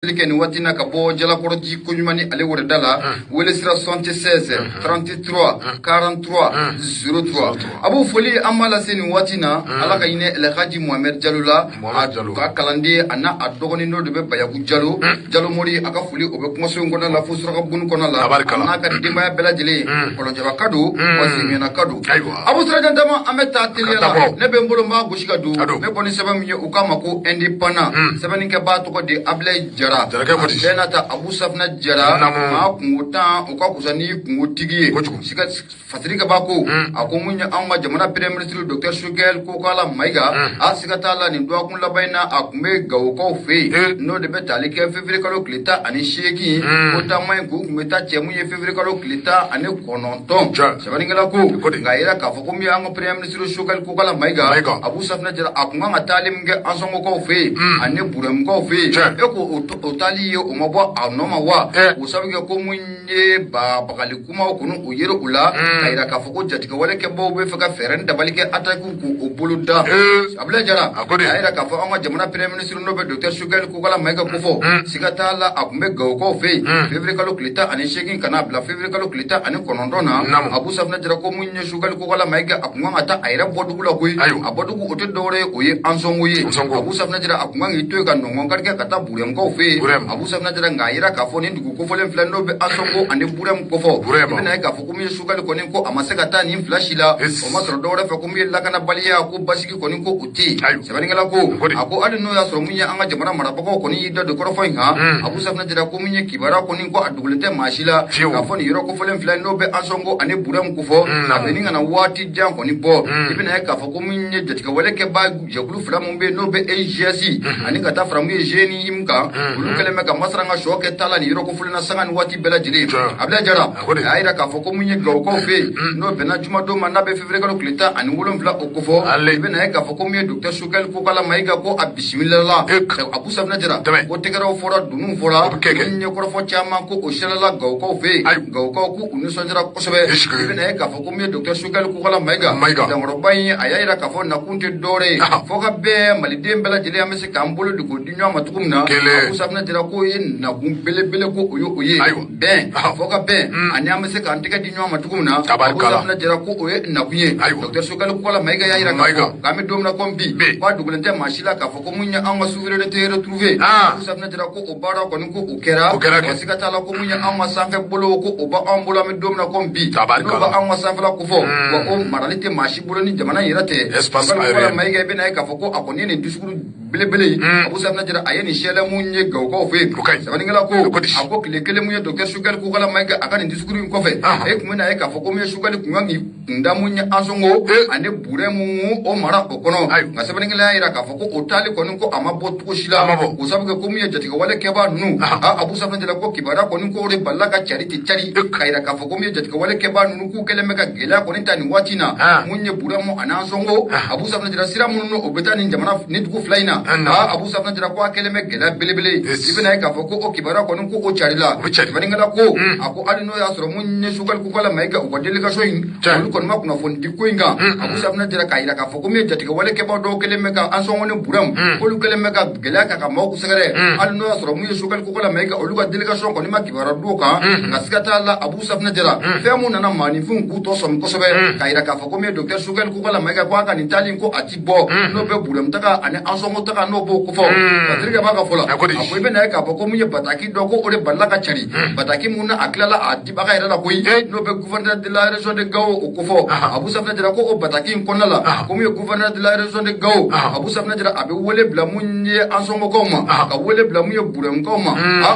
Ken watina ka bo jala koroti kunyumani ale wordala wele sira 76 33 43 03 abu foli amala seni watina ala ka ine el haji Mohamed Jalula ka kalande ana adogoni no de be bayaku jalo mori aka foli obe kuma so ngona la fusra ka bun kona la ana ka dimba bela jele kolon jaba kadu wasi mena kadu abu sira jantama ameta tilela ne be mbolo ma goshika du me koni seba miye ukama ko independent seba ninke ba to ko de able Benata Abu Safna Jara ma kungutan o ka kusani kungutigi sika fatrika bako akumunya amba jamana premier ministre Dr Shugel ko kala maiga asikata la ni do akun labaina akume gawo ko fe no de betali ke fevrier kalo kleta ani sheki o tamay ku kumeta chemu ye fevrier kalo kleta ani kononton sabaningala ko ngaira ka foko mi anga premier ministre Shugel ko kala maiga Abu Safna Jara akunga matalim ge ansongo ko fe ani burem ko fe eko otali o mabo anoma wa usabiga ko munye ba bakali kuma ko no uyero ula kaira ka foko jatika wale ke bo be faka feren da balike ataku ko obuluda abla jara kaira ka fo anga jamana premier ministre no be Dr Shugel ko kala mega ko fo sigata la akumbe go ko fe fevrier kalo klita ani shekin kana bla fevrier kalo klita ani konondona Abu Safna jara ko munye Shugel ko kala mega akunga ata aira bodu ula ko abodu ko ote dore oye ansongo ye Abu Safna jara akunga ito ka nongon karke kata burem ko fe Abu Safna jara ngaira ka fo ni ndugu ko folen flando be asongo ande burem ko fo bina ka fo kumi Shugel ko nin ko amaseka ta ni flashila o masro dore fa kumi la kana baliya ko basiki ko nin ko uti sabaningala ko ako ade no ya so munya anga jamana maraba ko ni da do ko fo inga Abu Safna jara ko munya kibara ko nin ko adugulete mashila ka fo ni yoro ko folen flando be asongo ande burem ko fo abeninga na wati jam ko ni bo bina ka fo kumi jatika wale ke ba jagulu flamu be no be AGC aninga ta framu jeni imka ulukele meka masranga shoke tala ni yoro ko fulina sangani wati bela jili abla jara aira ka foko munye gaw ko fe no bena juma do manna be fevrier ko klita ani wolon vla okofo bena ka foko munye Dr Shugel ko kala maiga ko bismillah Abu Safna jara ko tegaro fora dunu fora munye ko fo chama ko oshala gaw ko fe gaw ko ku unu sonjara ko sobe bena ka foko munye Dr Shugel ko kala maiga da robai ayaira ka fo na kunte dore foka be malide bela jili amese kambolo de ko dinyo matukumna Abu Safna jara ko na bele ko oye ben foka ben anyama se kan tiga dinyo matugumna Abu Safna jara ko oye na kunye Dr Shugel ko la maiga yaira ka kami domna kombi kwa dugulente mashila ka foko munya anga souverain te retrouver Abu Safna jara ko obara ko nko okera wasika tala ko munya anga sanfe bolo ko oba ambola mi domna kombi no ba anga sanfe la ko fo wa o maralite mashi bolo ni jamana yirate ko la maiga be na ka foko akoni ni discours bele Abu Safna jara ayeni shela munye gaw ko fe sabaningala ko ako kile munye Dr Shugel ko kala maiga akani discours ko fe kumena ka foko munye Shugel kungangi ndamunye asongo ande buremu o mara okono ngasabaningala ira ka foko otali ko nko amabotu ko shila usabuke ko munye jatika wale keba nu Abu Safna jala ko kibara ko nko re ballaka chariti chari kaira ka foko munye jatika wale keba nu ku kele meka gela ko nitani watina munye buremu anasongo Abu Safna jala sira munno obetani jamana nitku flaina Abu Safna jara ko akele me gela belebele ibina ka foko o kibara ko nko o charila baningala ko ako alino ya soro munye Shugel ko kala maiga ko delegation ulu kon makuna fondi ko inga Abu Safna jara kaira ka foko me jatika wale ke ba do kele me ka ansongo ne buram ko lu kele me ka gela ka mako sagare alino ya soro munye Shugel ko kala maiga ulu ka delegation ko ni makibara do ka ngasikata la Abu Safna jara femu nana mani fun ku to som ko sobe kaira ka foko me Dr Shugel ko kala maiga ko aka ni talin ko atibo no be buram taka ane ansongo taka no bo ko fo patriga baka fola akoy be na ka ko munye bataki do ko ore ballaka chari bataki munna aklala adi baka ira ko no be gouverneur de la région de Gao ko fo Abu Safna jara ko o bataki ko nala ko munye gouverneur de la région de Gao Abu Safna jara abe wole bla munye ansongo ko ma ka wole bla munye burem ko ma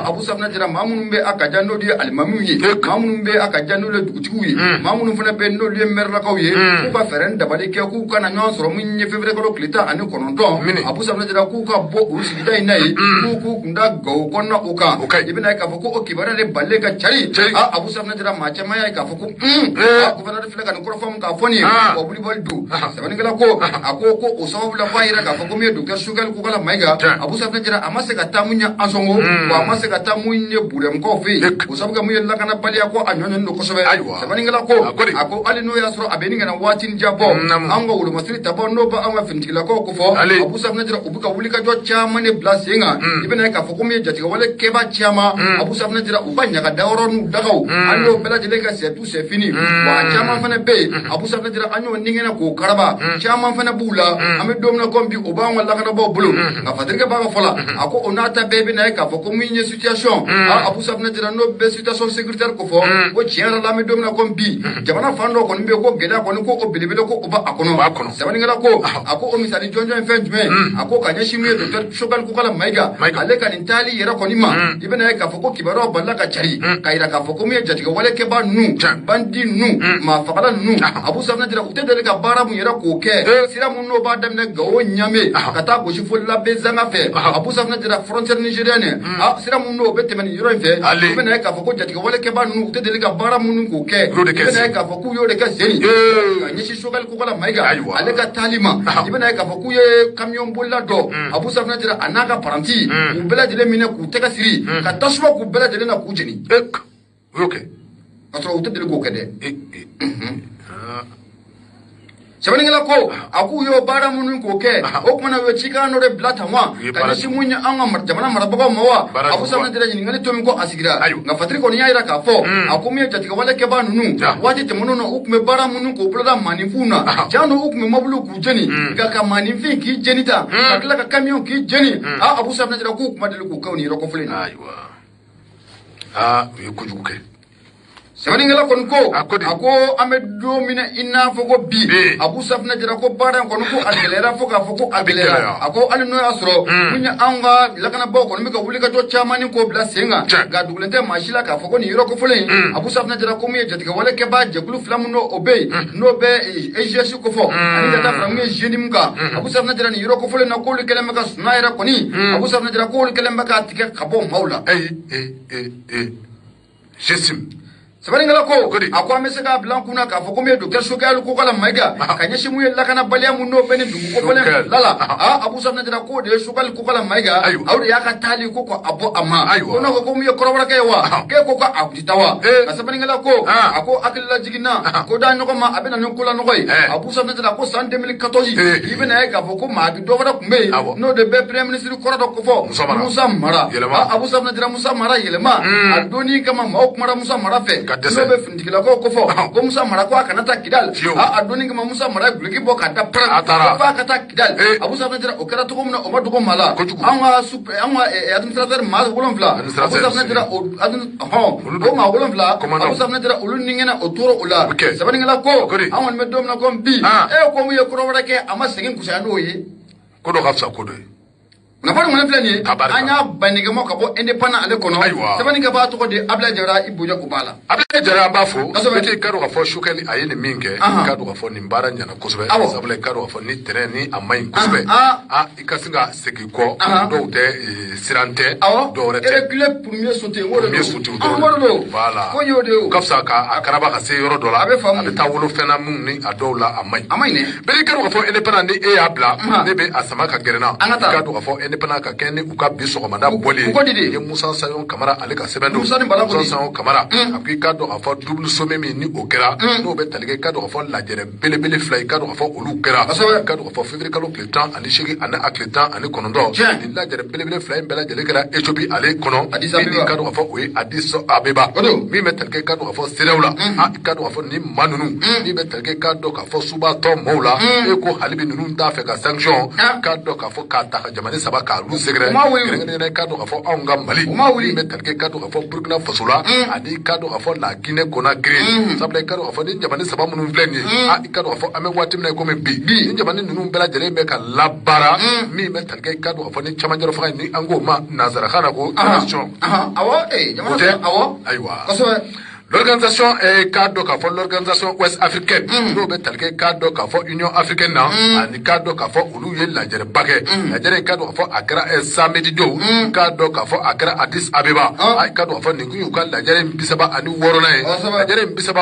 Abu Safna jara mamun be akaja no di almamu yi mamun be akaja no le dugutiku yi mamun funa be no le merla ko yi ko ka feren da bade ke ku kana nyon soro munye fevrier ko klita ani kononton Abu Safna jara ku ka bo usigida inai ku kunda gaw konna uka ibina ka foko okibara le balle ka chari Abu Safna jara macha maya ka foko gouverneur flega no korfam ka foni ko buli boldu sabaningala ko ako ko usawu la faira ka foko me Dr Shugel ko kala maiga Abu Safna jara amase ka tamunya ansongo ko amase ka tamunye burem ko fe usabuga muye la kana bali ko anyonyo no kosobe sabaningala ko ako ali no yasro abeninga na watin jabo anga wulu masri tabo no ba anga fintikila ko fo Abu Safna jara buka wuli ka jɔ caman de bila sen kan I bɛna ye k'a fɔ ko min ye jatigɛwale kɛba caman Abu Safunɛ dira u ka ɲaga dayɔrɔ n'u dagaw an y'o bɛɛ lajɛlen ka sɛtu sɛ fini wa caman fana bɛ yen Abu Safunɛ dira an y'o ningɛnɛ k'o karaba caman fana b'u la an bɛ don min na komi bi o b'an ka lakanabaw bolo nka fatirikɛ b'a ka fɔ la a ko o n'a ta bɛɛ bɛna ye k'a fɔ ko min ye situation Abu Safunɛ dira n'o bɛ situation sécuritaire ko fɔ ko tiɲɛ yɛrɛ la an bɛ don min na komi bi jamana fan dɔ kɔni bɛ yen ko gɛlɛya kɔni ko o belebele ko o b'a kɔnɔ sɛbɛnnikɛla ko a ko o misali jɔnjɔn ye fɛn jumɛn a ko ka ɲɛsin min ye docteur Shogani Kokala Mayiga ale ka nin taali yɛrɛ kɔni ma I bɛna ye k'a fɔ ko kibaruyaw balila ka cari ka yira k'a fɔ ko min ye jatigɛwale kɛba ninnu bandi ninnu maafagala ninnu Abu Safunɛ dira u tɛ deli ka baara mun yɛrɛ k'o kɛ sira mun n'o b'a daminɛ Gawo Ɲame ka taa gosi fo Labɛn Zanga fɛ Abu Safunɛ dira frontière nigérienne sira mun n'o bɛ tɛmɛ nin yɔrɔ in fɛ I bɛna ye k'a fɔ ko jatigɛwale kɛba ninnu u tɛ deli ka baara minnu k'o kɛ I bɛna ye k'a fɔ k'u y'o de kɛ zeni ka ɲɛsin Shogani Kokala Mayiga ale ka taali ma I bɛna ye k'a fɔ k'u ye camion bolila dɔ Abu Safunɛ dira a n'a ka paranti k'u bɛɛ lajɛlen minɛ k'u tɛgɛ siri ka tasuma k'u bɛɛ lajɛlen na k'u jeni k'a sɔrɔ u tɛ deli k'o kɛ dɛ sɛbɛnnikɛla ko a k'u y'o baara minnu k'o kɛ o kumana u ye cikan dɔ de bila tan wa ka ɲɛsin mun ye an ka jamana marabagaw ma wa Abu Safunɛ dira ɲininkali to min ko a sigira nka Fatiri kɔni y'a yira k'a fɔ a ko min ye jatigɛwale kɛba ninnu waati tɛmɛnenw na u tun bɛ baara minnu k'o boloda maaninfinw na jan don u tun bɛ mɔbiliw k'u jeni nka ka maaninfin k'i jeni ta ka tila ka camion k'i jeni Abu Safunɛ dira k'u kuma deli k'u kɛ nin yɔrɔ kɔfɛlen na u ye kojugu kɛ sɛbɛnnikɛla kɔni ko a ko an bɛ don min na I n'a fɔ ko bi Abu Safunɛ dira ko baara in kɔni ko a gɛlɛyara fo k'a fɔ ko a gɛlɛyara a ko hali n'o y'a sɔrɔ mun ye an ka lakanabaw kɔni bɛ ka wuli ka jɔ caman ni k'o bila sen kan nka dugulen tɛ maa si la k'a fɔ ko nin yɔrɔ kofɔlen Abu Safunɛ dira ko mun ye jatigɛwale kɛba jɛkulu fila min o bɛ yen n'o bɛ EGS kofɔ ani ka taa fara mun ye jeune min kan Abu Safunɛ dira nin yɔrɔ kofɔlen na k'olu kɛlen bɛ ka suna yɛrɛ kɔni Abu Safunɛ dira k'olu kɛlen bɛ k'a tigɛ ka bɔ maaw la sɛbɛnnikɛla ko a ko an bɛ se k'a bila an kunna k'a fɔ ko min ye docteur Shogani Kokala Mayiga ka ɲɛsin mun ye lakanabaliya mun n'o bɛ nin dugu kofɔlen fila la Abu Safunɛ dira k'o de ye Shogani Kokala Mayiga aw de y'a ka taali ko a bɔ a ma ko n'o ko mun ye kɔrɔbɔrɔkɛ ye wa k'e ko a kun tɛ taa wa nka sɛbɛnnikɛla ko a ko hakilila jiginna ko da ɲɔgɔn ma a bɛ na ni ko la nɔgɔ ye Abu Safunɛ dira ko san 2014 I bɛna ye k'a fɔ ko maa dɔ wɛrɛ tun bɛ yen n'o de bɛ premier ministre kɔrɔ dɔ kofɔ Musa Mara Abu Safunɛ dira Musa Mara yɛlɛma a donni kama maaw kumara Musa Mara fɛ n'o bɛ finitigilakaw ko fɔ ko Musa Mara ko a kana taa Kidal a donni kama Musa Mara ye guloki bɔ k'a da pɛrɛn f'a ka taa Kidal Abu Safunɛ dira o kɛra cogo min na o ma dogo maa la an ka administrateur maa 7 Abu Safunɛ dira o maa 7 Abu Safunɛ dira olu ningɛna o tora o la sɛbɛnnikɛla ko an kɔni bɛ don min na ko bi ko mun ye kɔrɔ wɛrɛ kɛ a ma segin kusaya n'o ye ko dɔ ka fisa ko dɔ ye nafolo mun filɛ nin ye an y'a banɛgɛma ka bɔ indépendant ale kɔnɔ sɛbɛnnikɛ b'a tɔgɔ de Ablaye Jara I bonya o b'a la Ablaye Jara an b'a fɔ i ka dɔn k'a fɔ Shogani a ye nin min kɛ i ka dɔn k'a fɔ nin baara ɲɛna kosɛbɛ sabula i ka dɔn k'a fɔ ni terrain ni a man ɲi kosɛbɛ i ka se ka segin kɔ dɔw tɛ siran tɛ dɔw wɛrɛ tɛ régler premier sauter dɔrɔn voilà ko y'o de ye o ka fisa ka karaba ka se yɔrɔ dɔ la a bɛ taa wolofɛnna mun ni a dɔw la a man ɲi bɛɛ i ka dɔn k'a fɔ indépendant ni e y'a bila ne bɛ a sama ka gɛrɛ na i ka dɔn k'a fɔ indépendant ka kɛ ni u ka bi sɔgɔmada bɔli ye ye Musa Sayon Kamara ale ka sɛbɛn don Musa Sayon Kamara a ko i ka dɔn k'a fɔ double sommet min ni o kɛra n'o bɛ tali kɛ i ka dɔn k'a fɔ lajɛrɛ belebele fila i ka dɔn k'a fɔ olu kɛra i ka dɔn k'a fɔ février kalo tile 18 ani a tile 19 nin lajɛrɛ belebele fila in bɛɛ lajɛlen kɛra Éthiopie ale kɔnɔ min i ka dɔn k'a fɔ o ye Addis Abeba min bɛ tali kɛ i ka dɔn k'a fɔ CEDEAO la i ka dɔn k'a fɔ nin maa ninnu min bɛ tali kɛ i ka dɔn k'a fɔ subatɔ maaw la e ko hali bi ninnu t'a fɛ ka sanction i ka dɔn k'a fɔ k'a ta ka jamana 3 k'olu sɛgɛrɛ kɛrɛnkɛrɛnnen ka dɔn k'a fɔ anw ka Mali min bɛ tali kɛ i ka dɔn k'a fɔ Burkina Faso la ani i ka dɔn k'a fɔ la Guinée Conakry sabula i ka dɔn k'a fɔ ni jamana 3 minnu filɛ nin ye i ka dɔn k'a fɔ an bɛ waati min na i komi bi ni jamana ninnu bɛɛ lajɛlen bɛ ka labaara min bɛ tali kɛ i ka dɔn k'a fɔ ni camancɛ faga ni an k'o ma nanzarakan na ko transition o tɛ ayiwa l'organisation k'a dɔn k'a fɔ l'organisation ouest africaine n'o bɛ tali kɛ k'a dɔn k'a fɔ union africaine na ani k'a dɔn k'a fɔ olu ye lajɛrɛba kɛ lajɛrɛ in k'a dɔn k'a fɔ a kɛra samedi don k'a dɔn k'a fɔ a kɛra Addis Abeba a k'a dɔn k'a fɔ nin kun y'u ka lajɛrɛ in 36 ye lajɛrɛ in 36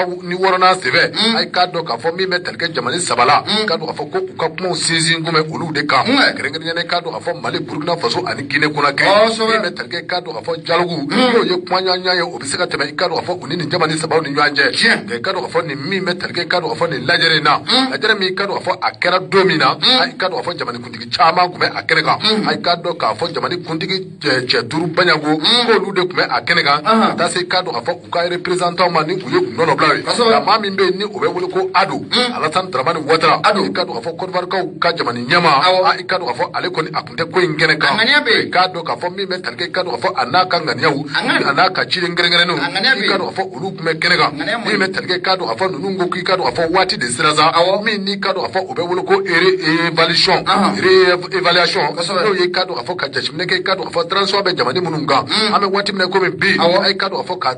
senfɛ a k'a dɔn k'a fɔ min bɛ tali kɛ jamana 3 la k'a dɔn k'a fɔ ko u ka kumaw sinsin kun bɛ olu de kan kɛrɛnkɛrɛnnen k'a dɔn k'a fɔ Mali Burkina Faso ani Guinée Conakry min bɛ tali kɛ k'a dɔn k'a fɔ dialogue n'o ye kuma ɲɔgɔnya ye o bɛ se ka tɛmɛ i k'a dɔn k'a fɔ u ni nin jamani sababu ni ɲɔgɔn cɛ ka dɔn ka fɔ nin min bɛ tali kɛ ka dɔn ka fɔ nin lajɛlen na lajɛlen min ka dɔn ka fɔ a kɛra don min na i ka dɔn ka fɔ jamani kuntigi caman tun bɛ a kɛnɛ kan i ka dɔn k'a fɔ jamani kuntigi cɛ duuru baɲango k'olu de tun bɛ a kɛnɛ kan ka taa se ka dɔn ka fɔ u ka représentant ma ni u ye kun nɔnɔbila ye nka maa min bɛ yen ni o bɛ wele ko Ado Alassane Dramane Ouattara i ka dɔn ka fɔ Côte d'Ivoire ka jamani ɲɛmaa i ka dɔn ka fɔ ale kɔni a tun tɛ ko in kɛnɛ kan i ka dɔn ka fɔ min bɛ tali kɛ i ka dɔn ka fɔ a n'a ka ŋaniyaw a n'a ka cilen kɛrɛnkɛrɛnnenw i ka dɔn ka fɔ olu tun bɛ kɛnɛ kan min bɛ tali kɛ i ka dɔn ka fɔ ninnu ko k'i ka dɔn ka fɔ waati de sera sa min n'i ka dɔn ka fɔ o bɛ wele ko évaluation n'o ye i ka dɔn ka fɔ ka jateminɛ kɛ i ka dɔn ka fɔ transition bɛ jamana minnu kan an bɛ waati min na komi bi i ka dɔn ka fɔ ka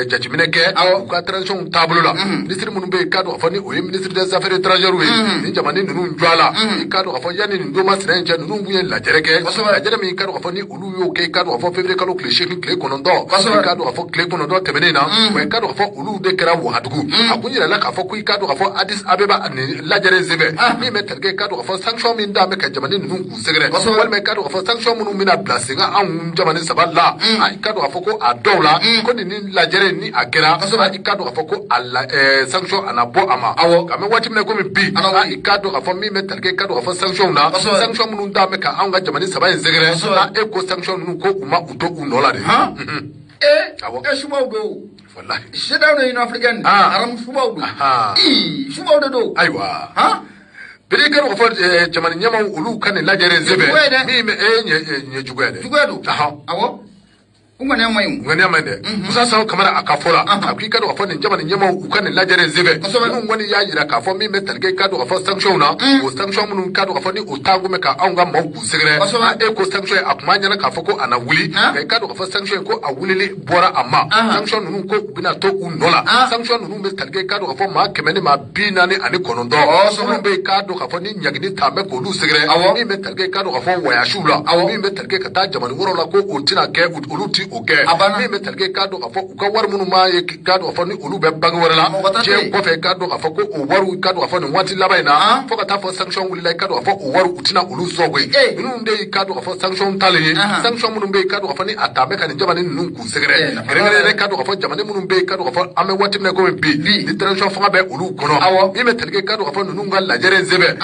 jateminɛ kɛ u ka transition taabolo la ministre minnu bɛ yen i ka dɔn ka fɔ ni o ye ministre des affaires étrangères ye ni jamana ninnu jɔ a la i ka dɔn ka fɔ yanni nin don masina in cɛ ninnu tun ye lajɛrɛ kɛ lajɛrɛ min i ka dɔn ka fɔ ni olu y'o kɛ i ka dɔn ka fɔ février kalo tile 8 tile 9 i ka dɔn ka fɔ tile 9 tɛmɛnen na wa i ka dɔn ka fɔ olu de kɛra Wagadugu a kun yirala k'a fɔ ko i ka dɔn ka fɔ Addis Abeba ni lajɛrɛ sɛbɛn min bɛ tali kɛ i ka dɔn ka fɔ sanction min d'a bɛ ka jamana ninnu k'u sɛgɛrɛ walima i ka dɔn ka fɔ sanction minnu bɛna bila sen kan anw jamana saba la i ka dɔn ka fɔ ko a dɔw la ko nin lajɛrɛ ni a kɛra i ka dɔn ka fɔ ko a sanction a na bɔ a ma ka mɛ waati min na komi bi i ka dɔn ka fɔ min bɛ tali kɛ i ka dɔn ka fɔ sanction na sanction minnu d'a bɛ ka anw ka jamana saba in sɛgɛrɛ e ko sanction ninnu ko u ma u to u nɔ la de subaw do CEDEAO ni Union africaine aram subaw do subaw de do ayiwa bere ka dɔn ka fɔ jamana ɲɛmaw olu ka nin lajɛrɛ sɛbɛn min bɛ ɲɛ juguya dɛ juguya do awɔ ŋaniya man dɛ Musa Saho Kamara a ka fɔ la a ko i ka dɔn ka fɔ nin jamana ɲɛmaw u ka nin lajɛrɛ sɛbɛn minnu kɔni y'a jira k'a fɔ min bɛ tali kɛ i ka dɔn ka fɔ sanction na o sanction minnu ka dɔn ka fɔ ni o taa kun bɛ ka anw ka maaw k'u sɛgɛrɛ e ko sanction a kuma ɲɛna k'a fɔ ko a na wuli nka i ka dɔn ka fɔ sanction ko a wulili bɔra a ma sanction ninnu ko u bɛna to u nɔ la sanction ninnu bɛ tali kɛ i ka dɔn ka fɔ maa 100 ni maa 49 minnu bɛ i ka dɔn ka fɔ ni ɲagini taa bɛ k'olu sɛgɛrɛ min bɛ tali kɛ i ka dɔn ka fɔ voyage la min bɛ tali kɛ ka taa jamana wɛrɛw la ko o tɛna kɛ olu ti o kɛ min bɛ tali kɛ k'a dɔn ka fɔ u ka wari minnu b'a ye k'a dɔn ka fɔ ni olu bɛ banque wɛrɛ la diɲɛ kɔfɛ k'a dɔn ka fɔ ko o wariw k'a dɔn ka fɔ nin waati laban in na fo ka taa fɔ sanction wulila k'a dɔn ka fɔ o wariw u tɛna olu sɔrɔ koyi ninnu de ye k'a dɔn ka fɔ sanction talen ye sanction minnu bɛ yen k'a dɔn ka fɔ ni a taa bɛ ka nin jamana ninnu k'u sɛgɛrɛ kɛrɛnkɛrɛnnen k'a dɔn ka fɔ jamana minnu bɛ yen k'a dɔn ka fɔ an bɛ waati min na komi bi ni transition fanga bɛ olu kɔnɔ min bɛ tali kɛ k'a dɔn ka fɔ ninnu ka lajɛrɛ sɛbɛn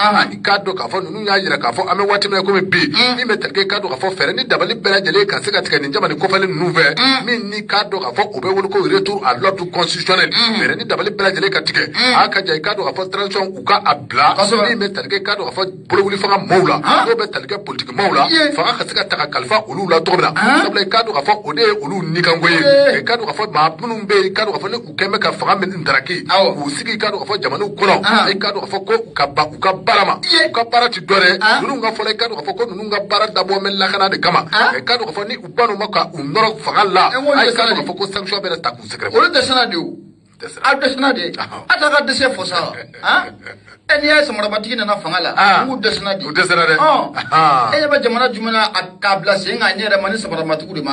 k'a dɔn k'a fɔ ninnu y'a jira k'a fɔ an bɛ waati min na komi bi min bɛ tali kɛ k'a dɔn ka fɔ fɛɛrɛ ni dabali bɛɛ lajɛlen ka se ka tigɛ nin jamana kɔfɛlen ninnu fɛ min ni k'a dɔn k'a fɔ o bɛ wele ko retour à l'ordre constitutionnel fɛɛrɛ ni dabali bɛɛ lajɛlen ka tigɛ a ka jan i k'a dɔn k'a fɔ transition u ka a bila min bɛ tali kɛ k'a dɔn k'a fɔ bolowuli fanga maaw la n'o bɛ tali kɛ politique maaw la fanga ka se ka ta ka kalifa olu la cogo min na sabula i k'a dɔn k'a fɔ o de ye olu nikanko ye i k'a dɔn k'a fɔ maa minnu bɛ yen i k'a dɔn k'a fɔ ni u kɛn bɛ ka fanga min ndaraki k'u sigi i k'a dɔn k'a fɔ jamanaw kɔnɔ i k'a dɔn k'a fɔ ko u ka baara ma u ka baara ti dɔ dɛ ninnu ka fɔlɔ i k'a dɔn k'a fɔ ko ninnu ka baara dabɔ mɛ lakana de kama i k'a dɔn k'a fɔ ni u ban'u ma ka u nɔrɔ fanga la a i k'a dɔn k'a fɔ ko sanction bɛna ta k'u sɛgɛrɛ olu dɛsɛra de o a dɛsɛra de a t'a ka dɛsɛ fɔ sa n'i y'a ye samarabatigi nana fanga la u dɛsɛra de u dɛsɛra dɛ e ɲɛ bɛ jamana jumɛn na k'a bila sen kan ne yɛrɛ ma ni samarabatigiw de ma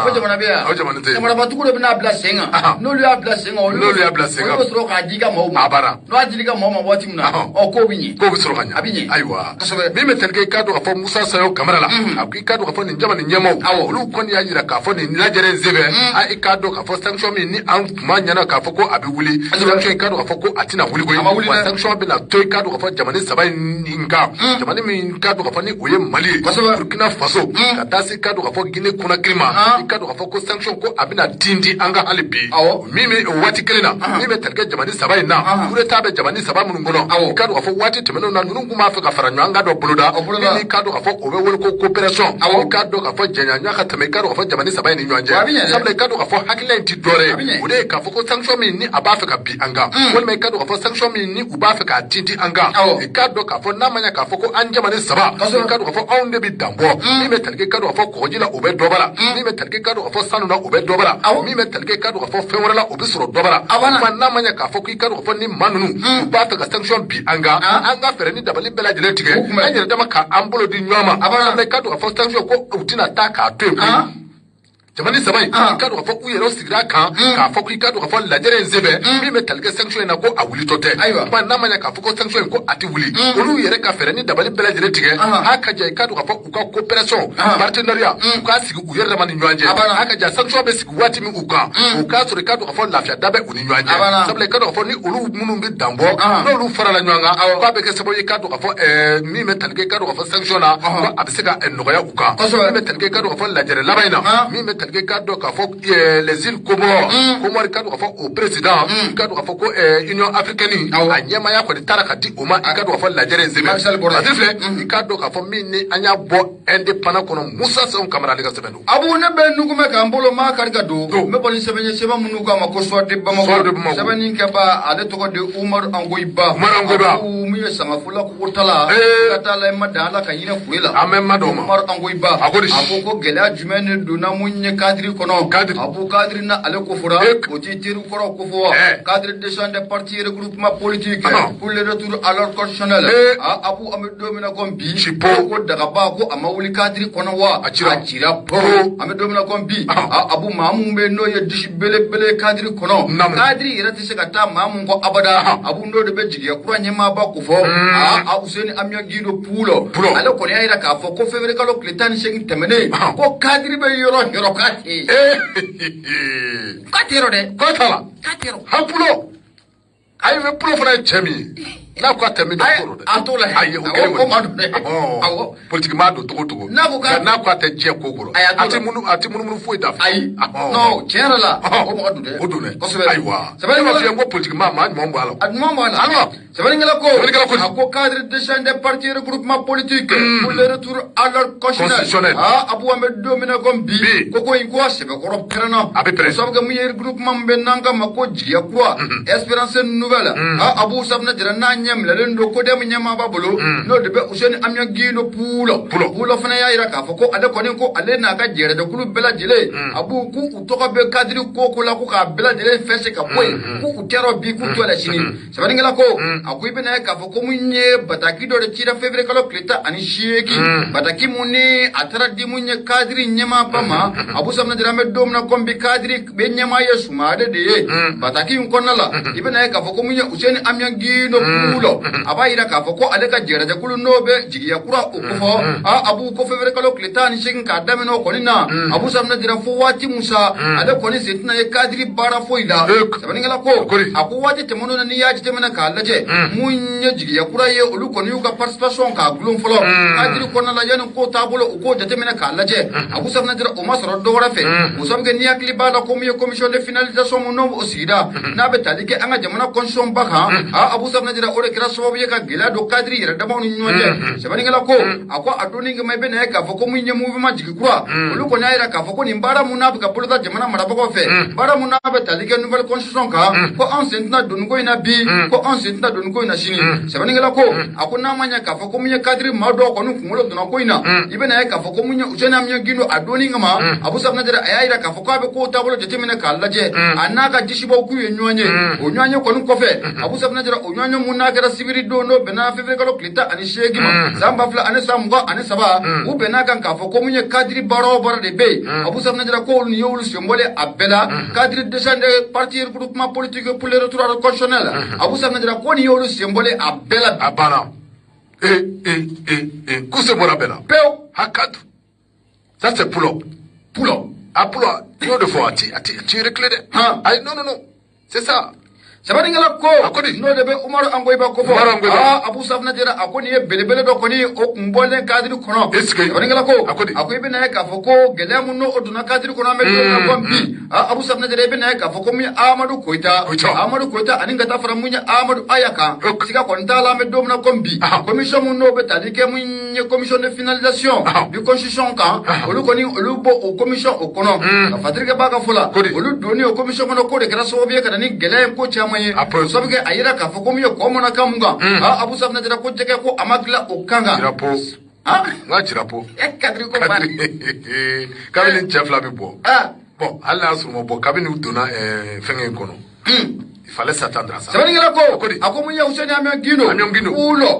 o jamana bɛ yan o jamana tɛ samarabatigiw de bɛna bila sen kan n'olu y'a bila sen kan olu bɛ sɔrɔ k'a di i ka maaw ma n'o y'a di i ka maaw ma waati min na k'o bɛ ɲɛ k'o bɛ sɔrɔ ka ɲɛ a bɛ ɲɛ ayiwa min bɛ tali kɛ i k'a dɔn k'a fɔ Musa Saho Kamara la a ko i k'a dɔn k'a fɔ nin jamana ɲɛmaaw olu kɔni y'a jira k'a fɔ nin lajɛrɛ sɛbɛn i k'a dɔn k'a fɔ sanction min ni an tuma ɲɛna k'a fɔ ko a bɛ wuli sanction i k'a dɔn k'a fɔ ko a tɛna wuli koyi wa sanction bɛna to i k'a dɔn k'a fɔ jamana saba in kan jamana min k'a dɔn k'a fɔ ni o ye Mali ye Burkina Faso ka taa se k'a dɔn k'a fɔ Guinée Conakry ma i k'a dɔn k'a fɔ ko sanction ko a bɛna dindi an ka hali bi min bɛ o waati kelen na min bɛ tali kɛ jamana saba in na coup d'état bɛ jamana saba minnu kɔnɔ i k'a dɔn k'a fɔ waati tɛmɛnenw na ninnu tun b'a fɛ ka fara ɲɔgɔn kan dɔ boloda min k'a dɔn k'a fɔ o bɛ wele ko coopération i k'a dɔn k'a fɔ jɛɲɔgɔnya ka tɛmɛ i k'a dɔn k'a fɔ jamana saba in ni ɲɔgɔn cɛ sabula i k'a dɔn k'a fɔ hakilina in ti dɔwɛrɛ ye o de ye k'a fɔ ko sanction min ni a b'a fɛ ka bin an kan walima i k'a dɔn k'a fɔ sanction min ni u b'a fɛ k'a tinti an kan i k'a dɔn k'a fɔ n'a ma ɲɛ k'a fɔ ko an jamana saba i k'a dɔn k'a fɔ anw de bɛ dan bɔ min bɛ tali kɛ k'a dɔn k'a fɔ kɔgɔji la o bɛ dɔ bala min bɛ tali kɛ k'a dɔn k'a fɔ sanu na o bɛ dɔ bala min bɛ tali kɛ k'a dɔn k'a fɔ fɛn wɛrɛ la o bɛ sɔrɔ dɔ bala kuma n'a ma ɲɛ k'a fɔ k'i k'a dɔn k'a fɔ ni maa ninnu u b'a fɛ ka sanction bin an kan an ka fɛɛrɛ ni dabali bɛɛ lajɛlen tigɛ an yɛrɛ dama k'an bolo di ɲɔgɔn ma sabula i k'a dɔn k'a fɔ sanction ko u tɛna taa k'a to yen jamani sabai ka do fo u yero sigira kan ka fo ku ka do fo la jere nzebe mi metalike sanction na ko awuli tote ba na manya ka fo ko sanction ko ati wuli olu yere ka fere ni dabali bela jere tige haka je ka do fo u ka coopération partenariat u ka sigi u yere mani nyanje haka ja sanction be sigi wati mi u ka so ka do fo lafia dabe u ni nyanje sable ka do fo ni olu munu bi dambo no olu fara la nyanga ba be ke sabo ka do fo mi metalike ka do fo sanction na ko abisega enoya u ka mi metalike ka do fo la jere labaina mi metalike ka do ka fo les îles Comores ka do ka fo au président ka do ka fo ko Union africaine a nyama ya ko tara ka di o ma ka do ka fo la jere nzebe adifle ka do ka fo mi ni anya bo indépendant kono Musa Son Camara le ka sebendo abu ne be nugume ka mbolo ma ka ga do me boni sebenye seba munu ka ma ko so de bamako sebeni ka ba ale to ko de Umar Angoiba u mi sama fula ko tala ka tala ma dala ka yina fuela amen ma do Umar Angoiba abu ko gela jumene do na munye kadri kono abu kadri na ale ko fura o ti tiru fura ko fo cadre de champ de parti regroupement politique pour le retour à l'ordre constitutionnel abu amedo mina kombi ko daga ba ko amawuli kadri kono wa achira po amedo mina kombi abu mamu be no ye dishi bele kadri kono kadri irati se kata mamu ko abada abu ndo de be jigiya kura nyema ba ko fo Useni amya gido pulo ale ko ne ayira ka fo ko fevre kalo kletani shengi temene ko kadri be yoro kati katero de kotala katero hapulo ay we pulo fana chemi na ko temi do ko de atola ay ko madu de awo politiquement do to na ko ate je ko ko ati munu fo da ay no chera la ko mo de o do ne ko se aywa se ba ma fi ngo politiquement ma mo mbalo alors c'est vrai que ko cadre de champ de parti regroupement politique pour le retour à l'ordre constitutionnel abu amed domina kombi ko inko se be ko perana so ga mu regroupement be nanga mako jiya quoi espérance nouvelle abu sabna dira na nyam la len do ko dem nyama babulu no de be useni amya gino pulo fana ya ira ka ko ade ko ni ko ale na ka jere de kulu bela jele abu ku utoko be cadre ko la ko ka bela jele fesse ka boy ku utero bi ku to la chini c'est vrai ko akoy bena ka fo ko munye bataki do de tira février kalo kleta ani shieki bataki munni atara di munye kadri nyama bama abu samna dirame dom na kombi kadri be nyama yesu ma de bataki un konnala ibena ka fo ko munye useni amyangi no pulo abayira ka fo ko ale ka jera de kulu nobe jigiya kura ko fo abu ko février kalo kleta ani shikin ka dameno konina abu samna dira fo wati musa ale koni setina e kadri bara fo ida sabaningala ko aku wati temono na ni yaji temena ka laje munye jigiya kura ye olu koni yuga participation ka gulum folo kadri konna la yana ko tabulo ko jatemena ka laje abu sabna dira o masoro do wara fe musabge ni akli bala ko mi commission de finalisation mo no osida na be talike anga jamana constitution baka abu sabna dira o rekra so ye ka gila do kadri yera da mawni nyonje sabani ngala ko akwa adoni ngi maybe na ka foko munye movement jigi kura olu koni ayira ka foko ni mbara munabe ka bulata jamana maraba ko fe bara munabe talike nouvelle constitution ka ko ancien na dungo ina bi ko ancien na dungo ina shini sabani ngala ko akuna manya ka foko munye kadri mado ko nu kumulo duna ko ina ibena ka foko munye usena mnya gindo adoni ngama abu sabna dira ayira ka foko abe ko tabulo jetemene ka laje anaka jishibo ku yenyonye onyanye ko nu kofe abu sabna dira onyanye munagara sibiri do no bena fefe kalo klita ani shegi ma zamba fla ani samgo ani saba u bena kan ka foko munye kadri baro bara de be abu sabna dira ko ni yowul symbole abela kadri descendre parti regroupement politique pour le retour constitutionnel abu sabna dira ko ni yowul symbole abela abana kuse mora bela peu hakatu ça c'est pulo yo de fois tu reclé ay non c'est ça sabani ngala ko no de be Umar Angoiba ko fo abu sabna dira akoni e belebele do koni o mbole kadri kono sabani ngala ko akoy be na ka fo ko gelemu no oduna kadri kono me do na kombi abu sabna dira be na ka fo ko mi Amadou Koita ani ngata fara munya Amadou Ayaka sika ko ntala me do na kombi commission mun no be talike munya commission de finalisation du constitution kan olu koni olu bo o commission o kono fatrike baka fola olu doni o commission kono ko de grâce o be kana ni gelem ko chama après sabge ayira ka foko miyo ko mona kamunga abu sabna dira ko jeke ko amagla o kanga drapo drapo kadri ko bari kabini chefla bi bo bon Allah asuma bo kabini dona fengen kono fallait s'attendre à ça. Sabaningala ko ako munya Hussein Amion Gino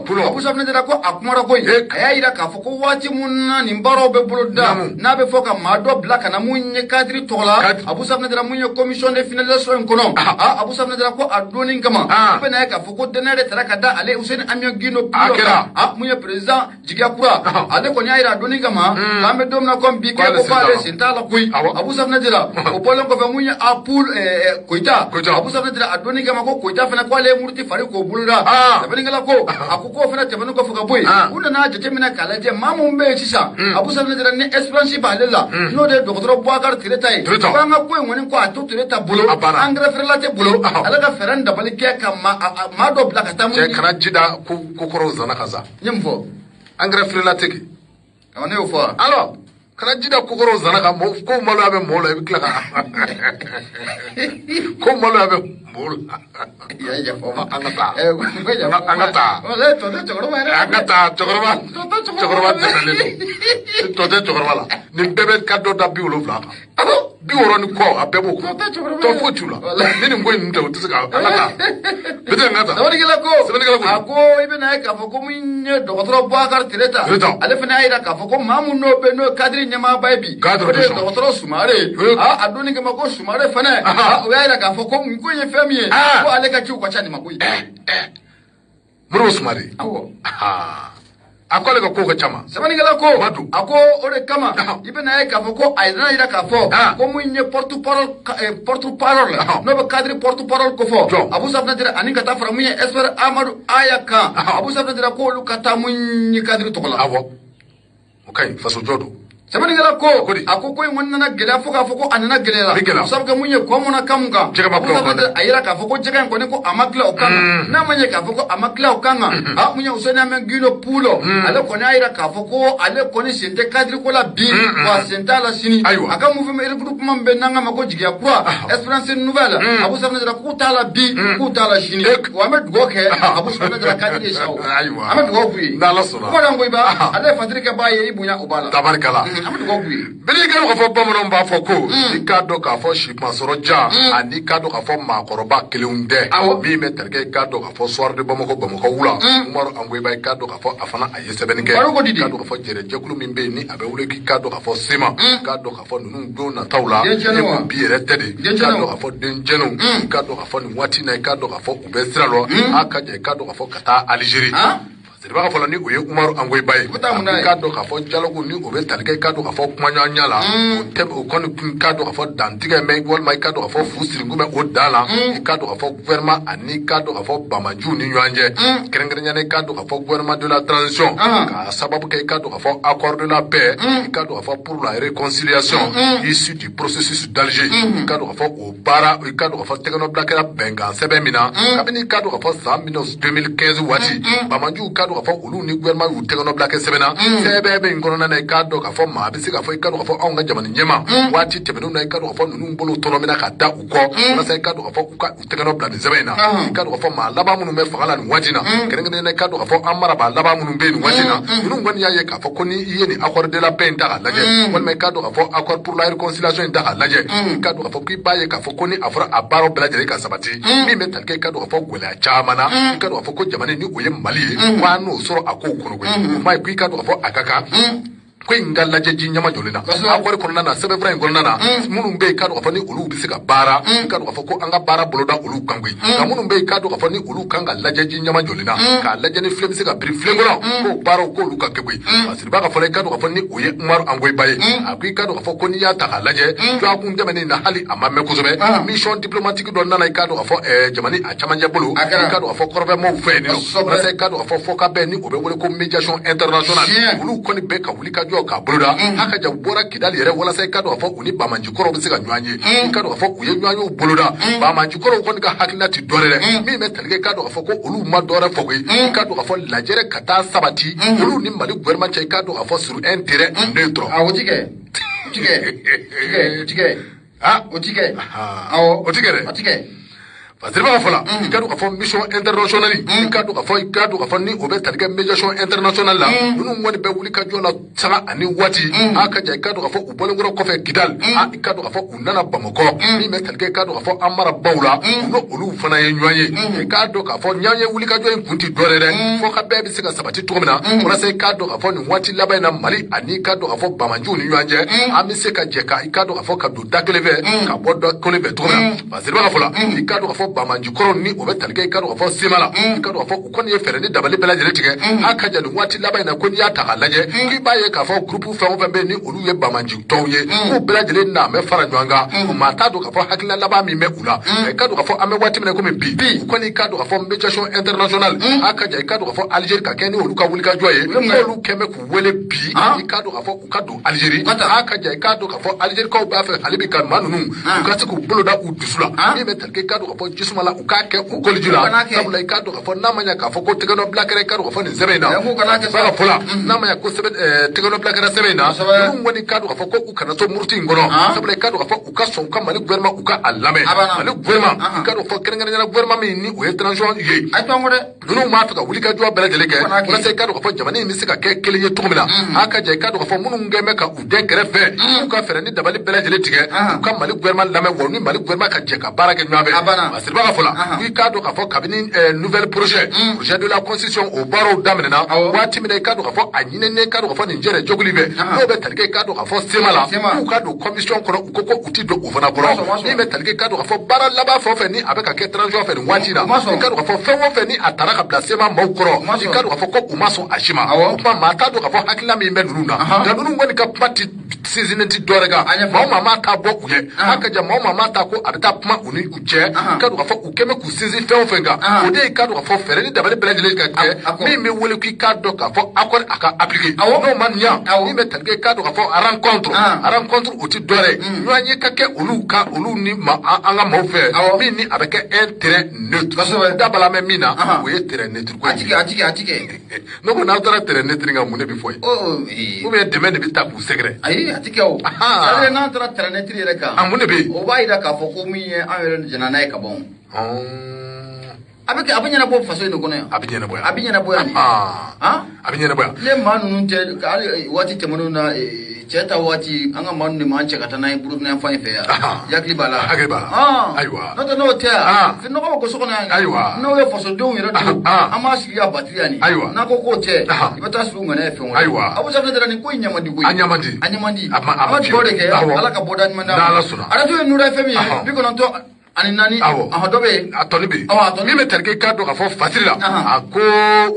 pulo abu sabne dara ko akumara ko aya ira ka foko wati munna nimbaro be buloda na be foka mado black na munye kadri tola abu sabne dara munye commission de finalisation kono abu sabne dara ko adoni kama be na ka foko denere taraka da ale Hussein Amion Gino pulo munye president jiga kura ale ko nya ira adoni kama lambe domna ko bi ke ko pale sintala kuy abu sabne dara o polon ko be munye apul koita abu sabne dara adoni kama ko koita fana ko ale murti fari ko bulura tabaningala ko akuko fana tabanu ko fuka boy una na jete mina kala je mamu mbe sisa abu sabne dara ne experience ba lela no de docteur Bouakar Tiretai ba nga ko ngoni ko atu Tireta bulo engrais ferlate bulo ala ga feran da balike kama ma do blaka tamu je kana jida ku koro zana kaza nyemfo engrais ferlate ki amane o fo alors kana jida ku koro zana ka mo ko malo abe mo la bi klaka ko malo abe mo ya ya fo angata ole to chogoro ma angata chogoro to chogoro la ni bebe kado da bi ulo fla bi woro ni ko abebo ko to fo chula ni ngoy nte o tsika angata bete angata sabaningala ko ako ibe na ka fo ko munye docteur Bouakar Tireta ale fana ira ka fo ko mamu no be no kadri nyama baibi docteur Sumare adoni kama ko Sumare fana o ira ka fo ko ngoye famiye ko ale ka chu kwa chani makuyi muro Sumare awo akole ko ko chama sabaningala ko ako ore kama ibe na ka fo ko aidana ira ka fo ko munye porte parole no be cadre porte parole ko fo abu sabna dira aninga ta fara munye esper Amadou Ayaka abu sabna dira ko lu kata munye cadre to kola awo okay faso jodo sabaningala ko ako ko ngonna na gela fo ka fo ko anana gelela sabga munye ko mona kamuka abu sabna dira ayira ka fo ko jega ko ne ko amakla okanga na manye ka fo ko amakla okanga munye Hussein Amion Gino pulo ale ko na ayira ka fo ko ale ko ni sente cadre ko la bi wa senta la sini aka mouvement regroupement be nanga mako jigia kwa Espérance Nouvelle abu sabna dira ko tala bi ko tala sini wa med go ke abu sabna dira cadre shaw amed go bi na la sura ko dango iba ale fatrika baye ibunya obala tabarkala amed go bi bele ga ko fo bamano ba fo ko ni kado ka fo shipma soro ja ani kado ka fo makoroba kelunde mi meterke kado ka fo soir de bamako wula umar angwe ba kado ka fo afana ayesebenike kado ka fo jere jekulu min be ni abe wule ki kado ka fo sima kado ka fo nunu do na tawla e ko biere tede kado ka fo denjeno kado ka fo ni wati na kado ka fo ubesralo aka je kado ka fo kata Algerie Siriba ka fɔlɔ ni o ye Umaru Angoyi ba ye k'a dɔn k'a fɔ dialogue ni o bɛ tali kɛ k'a dɔn k'a fɔ kumaɲɔgɔnya la o kɔni k'a dɔn k'a fɔ dantigɛ mɛ walima i k'a dɔn k'a fɔ fu siriku bɛ o dan la i k'a dɔn k'a fɔ gouvernement ani k'a dɔn k'a fɔ bamajuw ni ɲɔgɔn cɛ kɛrɛnkɛrɛnnenya i k'a dɔn k'a fɔ gouvernement de la transition k'a sababu kɛ i k'a dɔn k'a fɔ accord de la paix i k'a dɔn k'a fɔ pour la réconciliation issue du processus d'Alger i k'a dɔn k'a fɔ o baara i k'a dɔn k'a fɔ tɛgɛnɔbila kɛra bɛnkan sɛbɛn min na kabini i k'a dɔn k'a fɔ san 2015 waati bamajuw k'a dɔn k'a fɔ olu ni gouvernement y'u tɛgɛnɔbila kɛ sɛbɛnna sɛbɛn bɛ in kɔnɔna na i k'a dɔn k'a fɔ maa bɛ se k'a fɔ i k'a dɔn k'a fɔ anw ka jamana ɲɛma waati tɛmɛnenw na i k'a dɔn k'a fɔ ninnu bolo tɔnɔmina ka da u kɔ walasa i k'a dɔn k'a fɔ u ka u tɛgɛnɔ bila nin sɛbɛn in na i k'a dɔn k'a fɔ maa laban minnu bɛ fanga la nin waati na kɛrɛnkɛrɛnnen na i k'a dɔn k'a fɔ an marabaa laban minnu bɛ nin waati na ninnu kɔni y'a ye k'a fɔ ko ni i ye nin accord de la paix in ta k'a lajɛ walima i k'a dɔn k'a fɔ accord pour la réconciliation in ta k'a lajɛ i k'a dɔn k'a fɔ k'i b'a ye k'a fɔ ko ni a fɔra a baaraw bɛɛ lajɛlen ka sabati min bɛ tali kɛ i k'a dɔn k'a fɔ gɛlɛya caman na i k'a dɔn k'a fɔ ko jamana ni o ye Mali ye wa n'o sɔrɔ a kow kɔnɔ koyi o ma ye ko i k'a dɔn k'a fɔ a ka kan ko in ka lajɛ ji ɲama jɔlen na accord kɔnɔna na sɛbɛnfura in kɔnɔna na minnu bɛ yen k'a dɔn k'a fɔ ni olu bɛ se ka baara i k'a dɔn k'a fɔ ko an ka baara boloda olu kan koyi nka minnu bɛ yen k'a dɔn k'a fɔ ni olu kan ka lajɛ ji ɲama jɔlen na k'a lajɛ ni filen bɛ se ka biri filen kɔnɔ k'o baaraw k'olu ka kɛ koyi parce que b'a ka fɔ i k'a dɔn k'a fɔ ni o ye Umaru Angoyi ba ye a ko i k'a dɔn k'a fɔ ko n'i y'a ta k'a lajɛ jɔn kun tɛmɛnen na hali a ma mɛn kosɛbɛ mission diplomatique dɔ nana i k'a dɔn k'a fɔ jamana a camancɛ bolo i k'a dɔn k'a fɔ kɔrɔfɛmɔgɔw fɛ yen nɔ walasa i k'a dɔn k'a fɔ fɔ ka bɛn ni o bɛ wele ko médiation internationale olu kɔni bɛ ka wuli ka jɔ k'a boloda haka ja bɔra Kidali yɛrɛ walasa i ka dɔn k'a fɔ u ni Bamanjikɔrɔw bɛ se ka ɲɔgɔn ye i ka dɔn k'a fɔ u ye ɲɔgɔn yew boloda Bamanjikɔrɔw kɔni ka hakilina ti dɔwɛrɛ dɛ min bɛ tali kɛ i ka dɔn k'a fɔ ko olu ma dɔwɛrɛ fɔ koyi i ka dɔn k'a fɔ lajɛrɛ ka taa sabati olu ni Mali gouvernement cɛ i ka dɔn k'a fɔ sur un terrain neutre o ti kɛ o ti kɛ dɛ parce que ba fala ikadu ka fo mission internationale ikadu ka fo ni obe taliga médiation internationale la nunu ngoni be wuli ka jola sanga ani wati aka ja ikadu ka fo ubole ngoro ko fe Kidal ikadu ka fo unana Bamako ni me taliga ikadu ka fo amara bawla no olu fana ye nyoye ikadu ka fo nyanye wuli ka joye kunti dorere fo ka be bi sika sabati tomina wala se ikadu ka fo ni wati labai na Mali ani ikadu ka fo Bamanju ni nyanje ami se ka jeka ikadu ka fo ka do dakleve ka bodo koleve tomina parce que ba fala ikadu ka fo Bamanju koro ni obe taliga ikadu ka fo Semala ikadu ka fo ukoni ye fere ni dabali bela jere tige aka ja ni wati labai na koni ya ta laje ki ba ye ka fo groupe fa on be ni olu ye Bamanju tonye ko bela jere na me fara nywanga ko mata do ka fo hakila laba mi me kula ikadu ka fo ame wati me ko me bi ukoni ikadu ka fo médiation internationale aka ja ikadu ka fo Algérie ka keni olu ka wuli ka joye olu keme ku wele bi ikadu ka fo ukadu Algérie aka ja ikadu ka fo Algérie ko ba fa halibi kan manunu ka se ko boloda u dusula ni me talke ikadu ka fo jismala uka ke u kolijula sabula ikadu ka fo namanya ka fo ko tegano blakere ikadu ka fo ni zebena ba fola namanya ko sebe tegano blakere sebena ngun woni ikadu ka fo ko ukana to murti ngono sabula ikadu ka fo uka so ka mali gouvernement uka alame mali gouvernement ikadu fo kenga na gouvernement mi ni o étranger ye ay to ngode nunu ma to ka wuli ka jo bela deleke wala se ikadu ka fo jamani mi sika ke kele ye tumina aka ja ikadu ka fo munu ngeme ka u de grefe uka fere ni dabali bela deletige uka mali gouvernement lame woni mali gouvernement ka je ka barake nyabe basir ba fola ikadu ka fo kabini nouvelle projet de la constitution au baro damena wati mi ikadu ka fo anyine ne ikadu ka fo ni njere jogulibe no be talike ikadu ka fo Semala ukadu commission kono ukoko uti do ufana kono ni be talike ikadu ka fo bara laba fo fe ni abeka ke étranger fe ni wati na ikadu ka fo fe wo fe ni atara ka placement mawkoro ikadu ka fo ko umaso ashima kuma mata do ka fo hakila mi be nuna da nunu ngoni ka pati seasonenti dorega mama ta bo uye haka ja mama ta ko abita puma uni uje ikadu ka fo ukeme ku sinzi fe wo fenga ode ikadu ka fo fere ni dabale bela jele ka ke mi wole ku ikadu ka fo akon aka appliquer no man nya ni me talge ikadu ka fo rencontre oti dore nwanyi ka ke olu ni ma anga mo fe mi ni abeke intérêt neutre dabala me mina o ye terrain neutre ko atike no ko na tara terrain neutre nga mune bi foy o be deme de bi tabu secret ayi atike o ale na tara terrain neutre yere ka amune bi o ba ida ka fo ko mi ye an jana na ka bon abeke abinyana bo faso ino kono abinyana boya ni abinyana boya le manu nunte wati temono na cheta wati anga manu ni manche katana i buru na fanye fe yakli bala aywa no to no tia fi no ko so kono aywa no we faso do yero do amasi ya battery ani na ko ko te ibata su ngana fe won aywa abu sabna dara ni ko nyamandi ko anyamandi ama bode ke ala ka boda ni manda ara to nura fe mi bi ko non to ani nani ahodobe atoni bi mi me terke kado ka fo fatila ako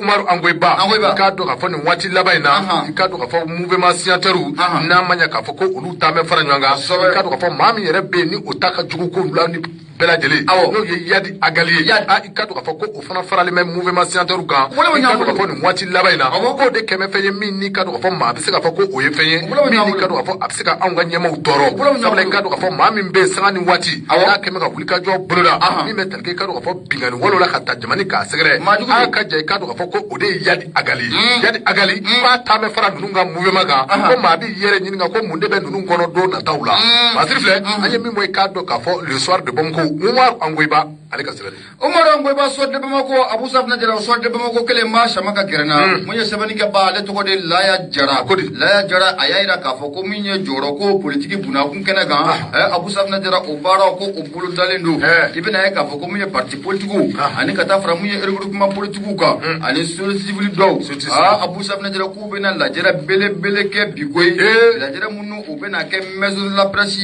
Umaru Angoiba kado ka fo ni wati labaina kado ka fo mouvement signataire na manya ka fo ko olu ta me faranywanga kado ka fo mami yere be ni otaka jugu ko lani bela jeli no ye yadi agali ikadu ka fo ko o fana farale même mouvement signataire kan ikadu ka fo ni wati labaina ko de keme feye min ni kadu ka fo ma bise ka fo ko o ye feye min ni kadu ka fo abise ka anga nyema utoro sabla ikadu ka fo ma min be sangani wati ya keme ka ka jo boloda mi me talke kadu ka fo bingani wolo la khata jamani ka segre aka je kadu ka fo ko ode yadi agali ba ta me fara nunga mouvement ga ko ma bi yere nyinga ko munde be nunun kono do na tawla basirfle anye mi moy kadu ka fo le soir de Bamako Umaru Angoiba alika segre Umaru Angoiba so de Bamako Abu Safna jara so de Bamako kele ma shamaka gerna munye sabani ka ba le to ko de laya jara ayaira ka fo ko minye joro ko politique buna kun kena ga Abu Safna jara o bara ko o bulu dalendo ibina ka fo ko minye parti politique ani kata fra minye regroupement politique ka ani société civile do Abu Safna jara ko bena la jara bele ke bigoy la jara munu o bena ke maison de la presse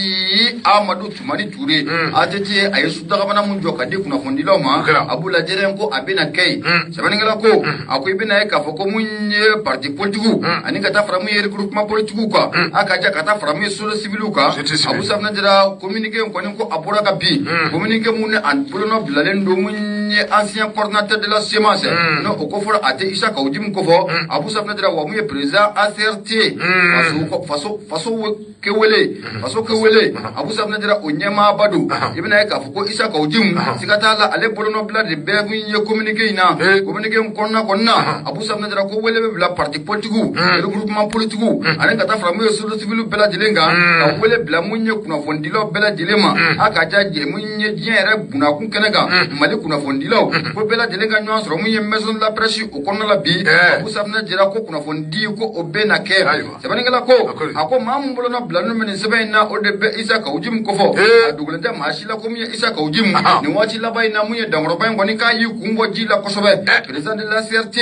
Amadou Toumani Touré atete ayesu daga bana mun joka de kuna fondilo ma Abu la jara ko abena kay sabani ngala ko akoy bena ka fo ko minye parti politique ani kata fra minye regroupement politique ka akaja kata fra minye société civile ka Abu Safna jara communiquer ko ni ko abora ka bi communiquer mun an polono bilalen do mun ancien coordinateur de la semence no o ko fora ate isa ka ujim ko fo abu sabna dira wa mu président ACRT faso kewele abu sabna dira onyema badu ibna ka ko isa ka ujim sikata la ale bolono bla de be mu communiquer konna abu sabna dira ko wele bla parti politique le groupement politique ane kata framu société civile bela dilenga ka wele bla mu kuna fondilo bela dilema aka jaje mu jere buna kun kenega mali kuna fondilo ko bela dilenga nyo soro mu maison de la presse o konna la bi abu sabna dira ko kuna fondi ko obena ke sabaningala ko ako mamu bolono bla no men sebena o de be isa ka ujim ko fo adugulenta mashila ko mu isa ka ujim ni wati labai na mu dangro bayin ngoni ka yi kumbo jila ko sobe président de la CRT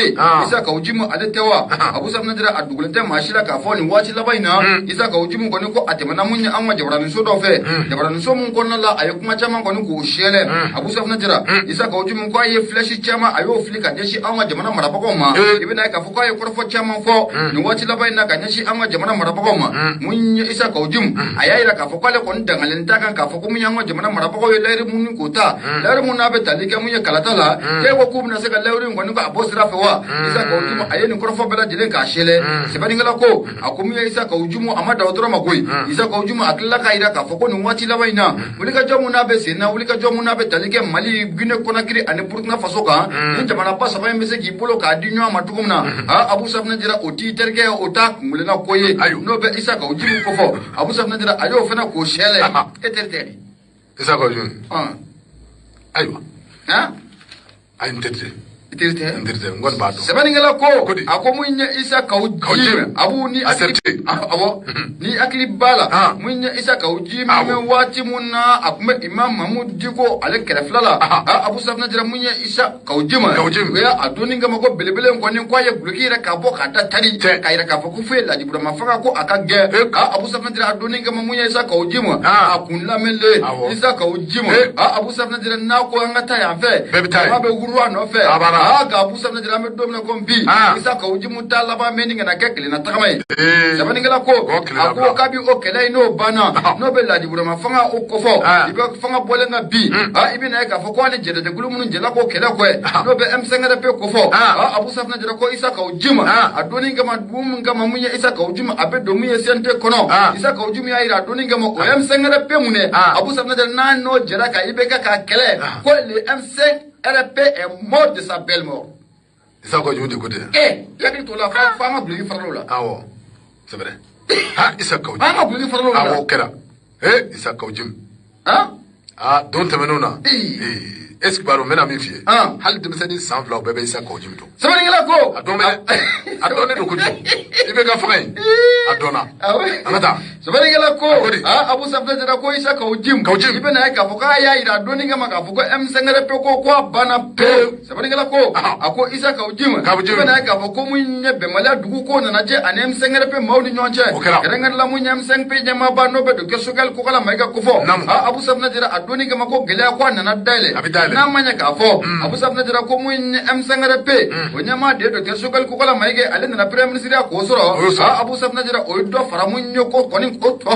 isa ka ujim adetewa abu sabna dira adugulenta mashila ka fo ni wati labai na isa ka ujim ngoni ko atemana mu nya anwa jabra so do fe jabra so mun konna la ayo kuma chama ngoni ko shele abu sabna dira isa ka ujim ko ayi flash chama ayo flika je shi anwa jamana maraba ko ma ibina ka fo ko ayi korfo chama fo ni wati labai na ka shi anwa jamana maraba ko ma mun isa ka ujim ayayira ka fo ko le kon dangalin ta kan ka fo ko mun anwa jamana maraba ko leere mun ko ta leere mun na be talike mun ya kalata la ke ko kubna se ka leere ngoni ko abosira fe wa isa ka ujim ayeni korfo bela jilen ka shele sebani ko akumi isa ka ujumu amada otoro magoi isa ka ujumu akilla ka ira ka foko ni wati lawaina ulika jomu na be sena ulika jomu na be talike mali gine konakiri ane Burkina Faso ka ni jamana pa saba mbese ki polo ka dinyo amatukumna abu sabna jira oti terke ota mulena koye no be isa ka ujumu kofo abu sabna jira ayo fena ko shele eterteri isa ka ujumu aywa ay ntete Ndirte ngon ba do sebani ngala ko ako munya isa ka ujime abu ni accepté abo ni akili bala munya isa ka ujime me wati munna akume imam Mahmoud diko ale kere flala abu sabna jira munya isa ka ujime ya adoni ngama ko belebele ngoni kwa ye blokira ka bo ka tatari ka ira ka fo ku fe la di bura mafaka ko akage abu sabna jira adoni ngama munya isa ka ujime akunla mele isa ka ujime abu sabna jira na ko ngata ya fe ba be gurwa no fe aga abu sabna jira me domna kombi isa ka ujimu tala ba meninga na kekele na takamai sabani ngala ko ako kabi o kele no bana no be la di bura mafanga o kofo ibe fanga bolenga bi ibina ka fo ko ni jede de gulumun jela ko kele ko no be emsenga de pe kofo abu sabna jira ko isa ka ujima adoni ngama dum ngama munya isa ka ujima abe do muye sente kono isa ka ujima ya ira adoni ngama ko emsenga de pe mune abu sabna jira na no jera ka ibe ka kele ko le emsenga RP est mort de sa belle mort. C'est ça que je veux dire. Il y a que la femme a blessé Farola. Ah ouais, c'est vrai. Issa Kaujim. Ah, blessé Farola. Ah ouais, kera. Issa Kaujim. Don't tell me no. Est-ce que baro mena mi fie? Hal de mesani sans flaw bébé Issa Kaujim to. Ça va ngela ko. Adone do kuji. Ibe ga frai. Adona. Ah ouais. Amata. Ça va ngela ko. Abu Sabda jira ko Issa Kaujim. Ibe na ka foka ya ira doni ngama ka foko emsengere pe ko kwa bana pe. Ça va ngela ko. Ako Issa Kaujim. Ibe na ka foko munye be mala dugu ko na naje anem sengere pe mawni nyonche. Kerenga la munye emseng pe nyama ba no be do kesugal ko kala maiga ko fo. Abu Sabda jira adoni ngama ko gele kwa na dale. Na manya ka fo abu sabna jira ko mun em sangare pe onyama de do kesugal ko kala maige ale na prime minister ko soro abu sabna jira o do fara mun nyoko koni ko to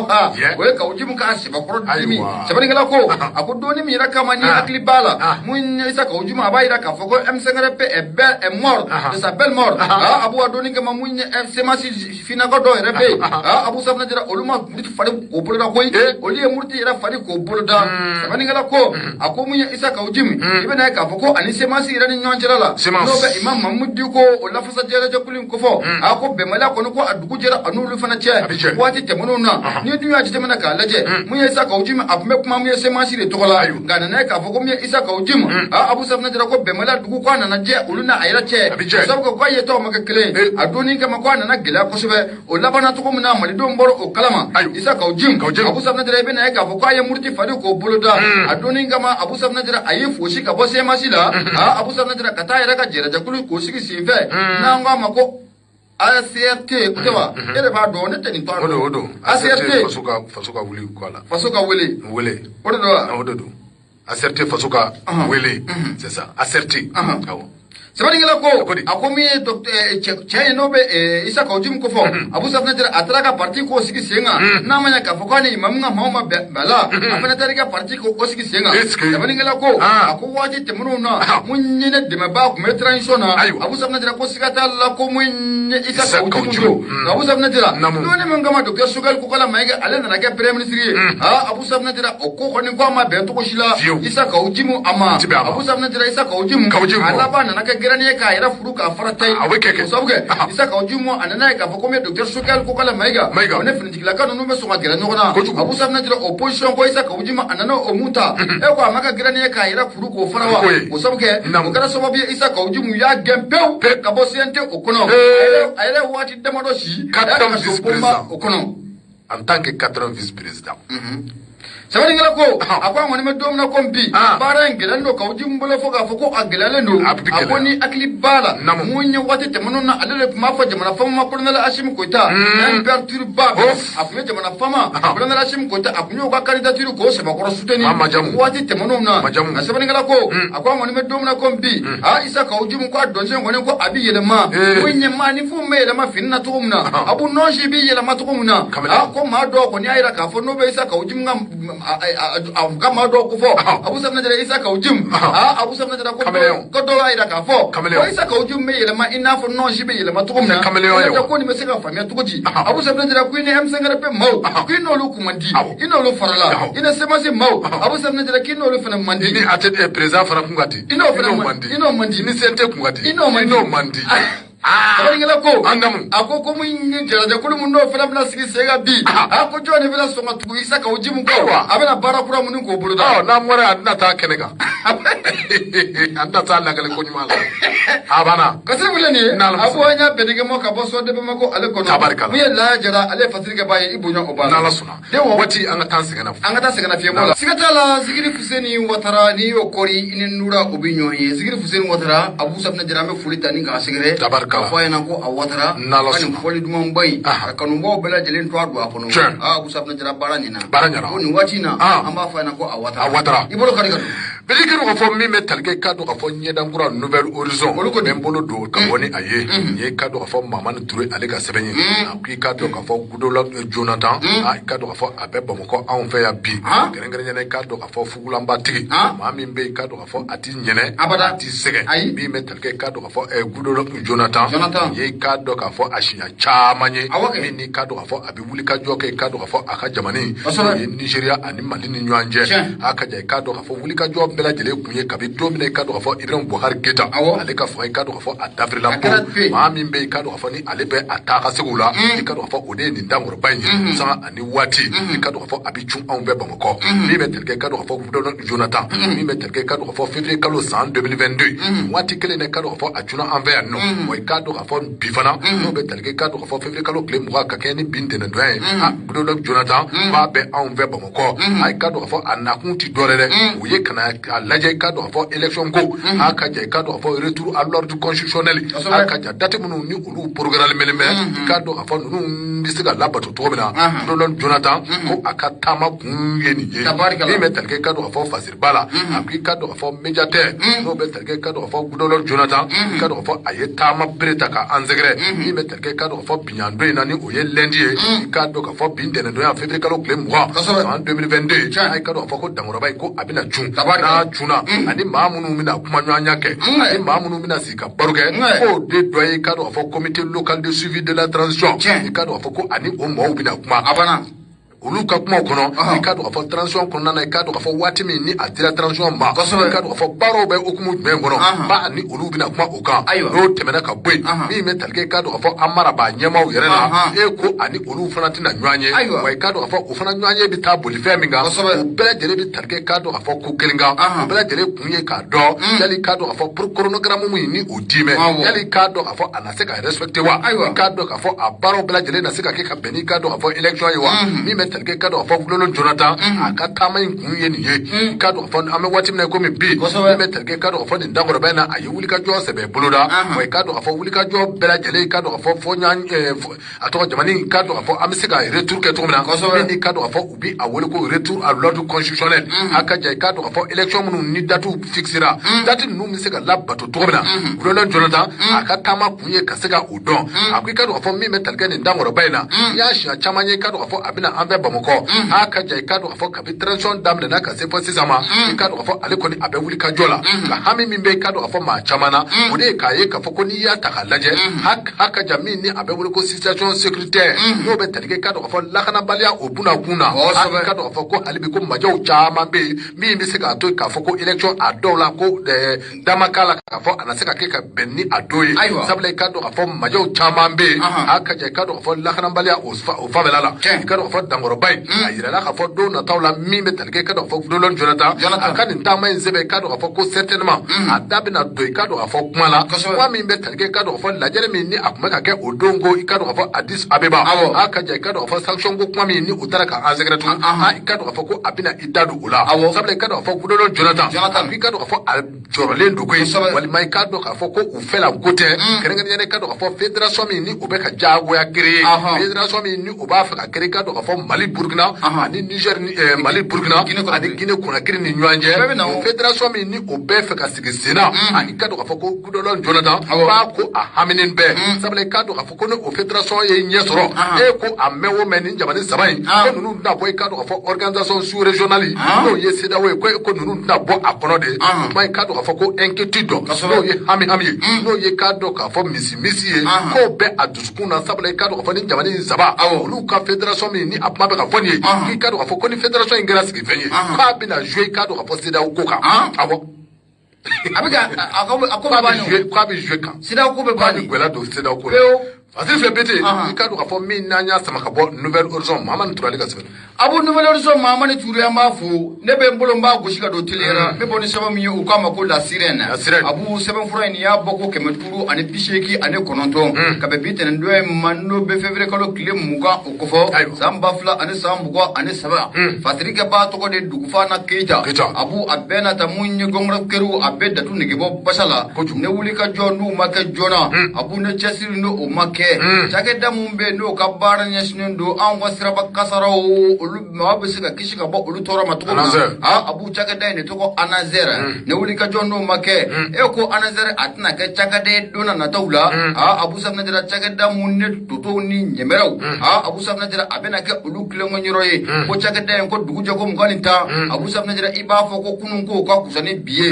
we ka ujim ka siba pro dimi sabani ngala ko ako doni mi raka mani akli bala mun isa ka ujim abai raka fo ko em sangare pe e mort de sa belle mort abu adoni ngama mun em semasi fina ko do repe abu sabna jira oluma nit fari ko bulda koy oli murti ira fari ko bulda sabani ngala ko ako mun isa ka ujim ibe na ka foko ani semasi irani nyonjera la no be imam Mahmoud ko o la fasa jera jakulin ko fo ako be mala ko ko adugu jera anulu fana che wati temono na ni dunya jite mana ka laje mu yesa ka ujimi abume kuma mu yesa semasi re tokola ngana na ka foko mu isa ka ujimi abu sabna jera ko be mala dugu ko na je uluna ayra che sabko ko yeto maka kle adoni kama ko na gela ko sube o la bana to ko na mali do mboro o kalama isa ka ujimi abu sabna jera ibe na ka foko ay murti fadi ko buluda adoni kama abu sabna jera ayi foshi ka bose masila abu sabna jira kata ira ka jira jakulu ko sigi sinfe na ngwa mako ACRT kutewa ere ba do ne teni to odo ACRT fasuka wuli kwala fasuka wuli odo ACRT fasuka wuli c'est ça ACRT Sabangela ko akomi docteur Cheye nobe isa ka ujim ko fo Abu Safna tira atraka parti ko sigi senga na manya ka fo kani mamnga mama bala afana tarika parti ko sigi senga sabangela ko ako waje temunu na munyine de maba ko metranso na Abu Safna tira ko sigata la ko munye isa ka ujim Abu Safna tira doni mangama docteur Sugal ko kala maiga alena na ke premier ministre Abu Safna tira ko ko ni ko ma be to ko shila isa ka ujim ama Abu Safna tira isa ka ujim alaba na ka girani ka ira furuka faratai sabuke isa ka ujumo anana ka fakome docteur Sugal ko kala maiga on est fini la kanu no meso magera nyona Abu Safna tira opposition ko isa ka ujumo anana omuta e ko amaka girani ka ira furuko farawa sabuke ko kala sobabi isa ka ujumo ya gempeu ka bosiente okono ayele wati demado shi 4 vice-président okono en tant que 4 vice-président Sabangela ko akwa ngoni medom na kompi bara ngelando ka ujimbolo foka foko agelalo akoni akli bala munye wate temono na alele mafa jamana fama kolonel Hashim Koita imperture bab afme jamana fama kolonel Hashim Koita akunyo ka candidature ko sema ko suteni wate temono na sabangela ko akwa ngoni medom na kompi isa ka ujimu ko adonje ngoni ko abi yelema munye mani fu me yelema finna tukumna abu noshi bi yelema tukumna ko ma do ko ni ayira ka fo no be isa ka ujimu kama do ko fo Abu Safna jere isa ka ujum Abu Safna jere ko do ayira ka fo ko isa ka ujum me yelema ina fo non jibe yelema to ko na ko ni mesega famia to ji Abu Safna jere ko ni am sangara pe maw ko no lu kumandi ino lu farala ina sema se maw Abu Safna jere ki no lu fana mandi ni atete président fana kungati ino mandi ni sente kungati ino mandi Sabangela ko ako ko mun jaraja kulu mun no fana bla sigi sega bi ako joni bla so matu isa ka ujimu ko abena bara kura mun ko buluda na mwara adna ta kenega adna ta la gale ko nyuma la abana kasi bulani abo anya bedege mo ka boso de be mako ale kono mu ye la jara ale fasirga baye ibunya obala na la suna wati anga tan sigana fiye mola sigatala zigiri fuseni watara ni okori inin nura obinyo ye zigiri fuseni watara Abu Safna jara me fulita ni ga sigire ko yana ko awatara kan foli dum mbay kan mbo bela jelen to adu akono Abu Safna jara baranyina ko ni watina amba fa yana ko awatara ibolo kadi kadu Belike ko fo mi metalke kado ko fo nyeda ngura nouvelle horizon ko membolo do ka woni aye ye kado ko fo Mamane Touré ale ka sebenyi akui kado ko fo Goodluck Jonathan kado ko fo abeba mo ko an fe ya bi gerengere nyene kado ko fo Fugulamba tigi mami mbe kado ko fo ati nyene ati sege mi metalke kado ko fo Goodluck Jonathan ye kado ko fo ashinya chamanye mi ni kado ko fo abibuli ka joke kado ko fo aka jamani ye Nigeria ani Mali ni nyanje aka je kado ko fo wuli ka joke bela jele kunye kabi domine kado ka fo Ibrahim Buhari Keita ale ka fo kado ka fo adavri la po mami mbe kado ka fo ni ale be ataka segula kado ka fo ode ni ndangoro banyi sa ani wati kado ka fo abichun an be bamako ni be telke kado ka fo Goodluck Jonathan ni be telke kado ka fo février kalo 2022 wati kele ne kado ka fo achuna envers no moy kado ka fo bifana no be telke kado ka fo février kalo kle mwa ka keni binde na doyen Goodluck Jonathan ba be an be bamako ay kado ka fo anakunti dorere uye kana alaje kado fo election ko aka je kado fo retour à l'ordre constitutionnel aka ja date munu ni ulu programme meleme kado fo nu ndisiga labato to mina Goodluck Jonathan ko aka tama kunyeni ni metal ke kado fo Fasir Bala akui kado fo médiateur no betal ke kado fo Goodluck Jonathan kado fo ayetama bretaka anzegre ni metal ke kado fo binyandwe nani oye lundi kado fo bindene do en février kalo klem mois en 2022 ay kado fo ko dangoro bay ko abina jun na juna ani mamunu mina kuma nyanya ke ani mamunu mina sika baruke ko de doye kado fo comité local de suivi de la transition kado fo ko ani o mo bina kuma abana olu ka kuma kono kado fo transition kono na kado fo wati mi ni atira transition ma kado fo baro be okumu men kono ba ni olu bina kuma okan no temena ka boy mi metalke kado fo amara ba nyema o yere na ko ani olu fana tina nwanye wai kado fo o fana nwanye bi ta boli feminga bele jere bi talke kado fo ko kelinga bele jere kunye ka do yali kado fo pour chronogramme mu ni odime yali kado fo anase ka respecte wa kado fo abaro bele jere na sika ke ka beni kado fo election yi wa mi talke ka do fo lolo Jonathan aka tama in kun ye ni ye ka do fo ame wati na ko mi bi me talke ka do fo ni ndangoro ba na ayi wuli ka jo sebe buluda mo ka do fo wuli ka jo bela jele ka do fo fo nyan ato jamani ka do fo ame se ka retour ke to mina ni ka do fo ubi a wuli ko retour à l'ordre constitutionnel aka jay ka do fo election mun ni datu fixera datu nu mi se ka labato to mina lolo Jonathan aka tama kun ye ka se ka udon akwi ka do fo mi me talke ni ndangoro ba na ya shi chamanye ka do fo abina ambe bamoko aka jay ka do fo capitulation damne na ka se fo sisama ka do fo ale koni abe wuli ka jola ka hami mi be ka do fo ma chamana ode ka ye ka fo koni ya takalaje haka jami ni abe wuli ko situation sécuritaire no be talike ka do fo lakana balia obuna kuna ka do fo ko halibi ko majaw chama be mi se ka to ka fo ko election adola ko de damakala ka fo anase ka benni adoye sabla ka do fo majaw chama be haka jay ka do fo lakana balia o fa belala ka do fo dangoro bay ayira la ka fo do na tawla mi be talike ka do fo do lon Jonathan akani ntama nzebe ka do fo ko certainement adabi na do ka do fo kumala wa mi be talike ka do fo la jere mi ni akuma ka ke odongo ka do fo Addis Abeba aka jay ka do fo sanction go kuma mi ni utara ka azegretu ka do fo ko abina idadu ula sabla ka do fo do lon Jonathan ka do fo jorole ndugo wali mai ka do ka fo ko ufela gote kerenga ne ka do fo fédération mi ni ubeka jago ya créer fédération mi ni uba fa ka créer ka do fo Mali Burkina ani Niger Mali Burkina ani Guinée Conakry ni nyanje fédération mi ni obe fa ka sigi sena ani ka do fo ko gudolon Jonathan ba ko a haminin be sabale ka do fo ko no fédération ye nyesoro e ko amewo meni jamani sabai ko nunu na boy ka do fo organisation sous régionale no ye seda we ko nunu na bo akono de mai ka do fo ko inquiétude no ye hami no ye ka do ka fo misi ko be aduskuna sabale ka do fo ni jamani saba lu ka fédération mi ni apma be ka fo ni ki ka do fo ko ni fédération ingras ki fenye ka bi na jouer ka do fo seda ko ka abo abiga akoba bani ko bi jouer ka seda ko be bani gwela do seda ko Azil fait péter, il cadre à former Nanya Samakabo, Nouvelle Horizon, Maman Tourali Gasson. Abu Nouvelle Horizon, Maman Touriama Fou, Nebe Bolomba, Gushika d'Otilera, Beboni Savami, Ukamako, la sirène. Abu Seven Frania, Boko, Kemeturu, Ane Picheki, Ane Kononton, Kabebit and Due, Mano, Befevre Kalo, Kilim Muga, Okofo, Zambafla, Ane Sambuga, Ane Sava, Fatrika Batoko de Dukufana Keita, Abu Abena Tamun, Gomra Keru, Abed, Tunikibo, Basala, Neulika John, Maka Jona, Abu Nechesi, no Make. Jageda mumbe no kabara nyashindo an wasiraba kasaro ulu mabisika kishika bo ulu tora matukuna abu jageda ne toko anazera ne ulika jondo make eko anazera atna ke jageda dona na taula abu sabna jira jageda munne toto ni nyemerau abu sabna jira abena ke ulu kilengo nyoroye ko jageda en ko dugu jago mugalinta abu sabna jira iba fo ko kunun ko ka kusane biye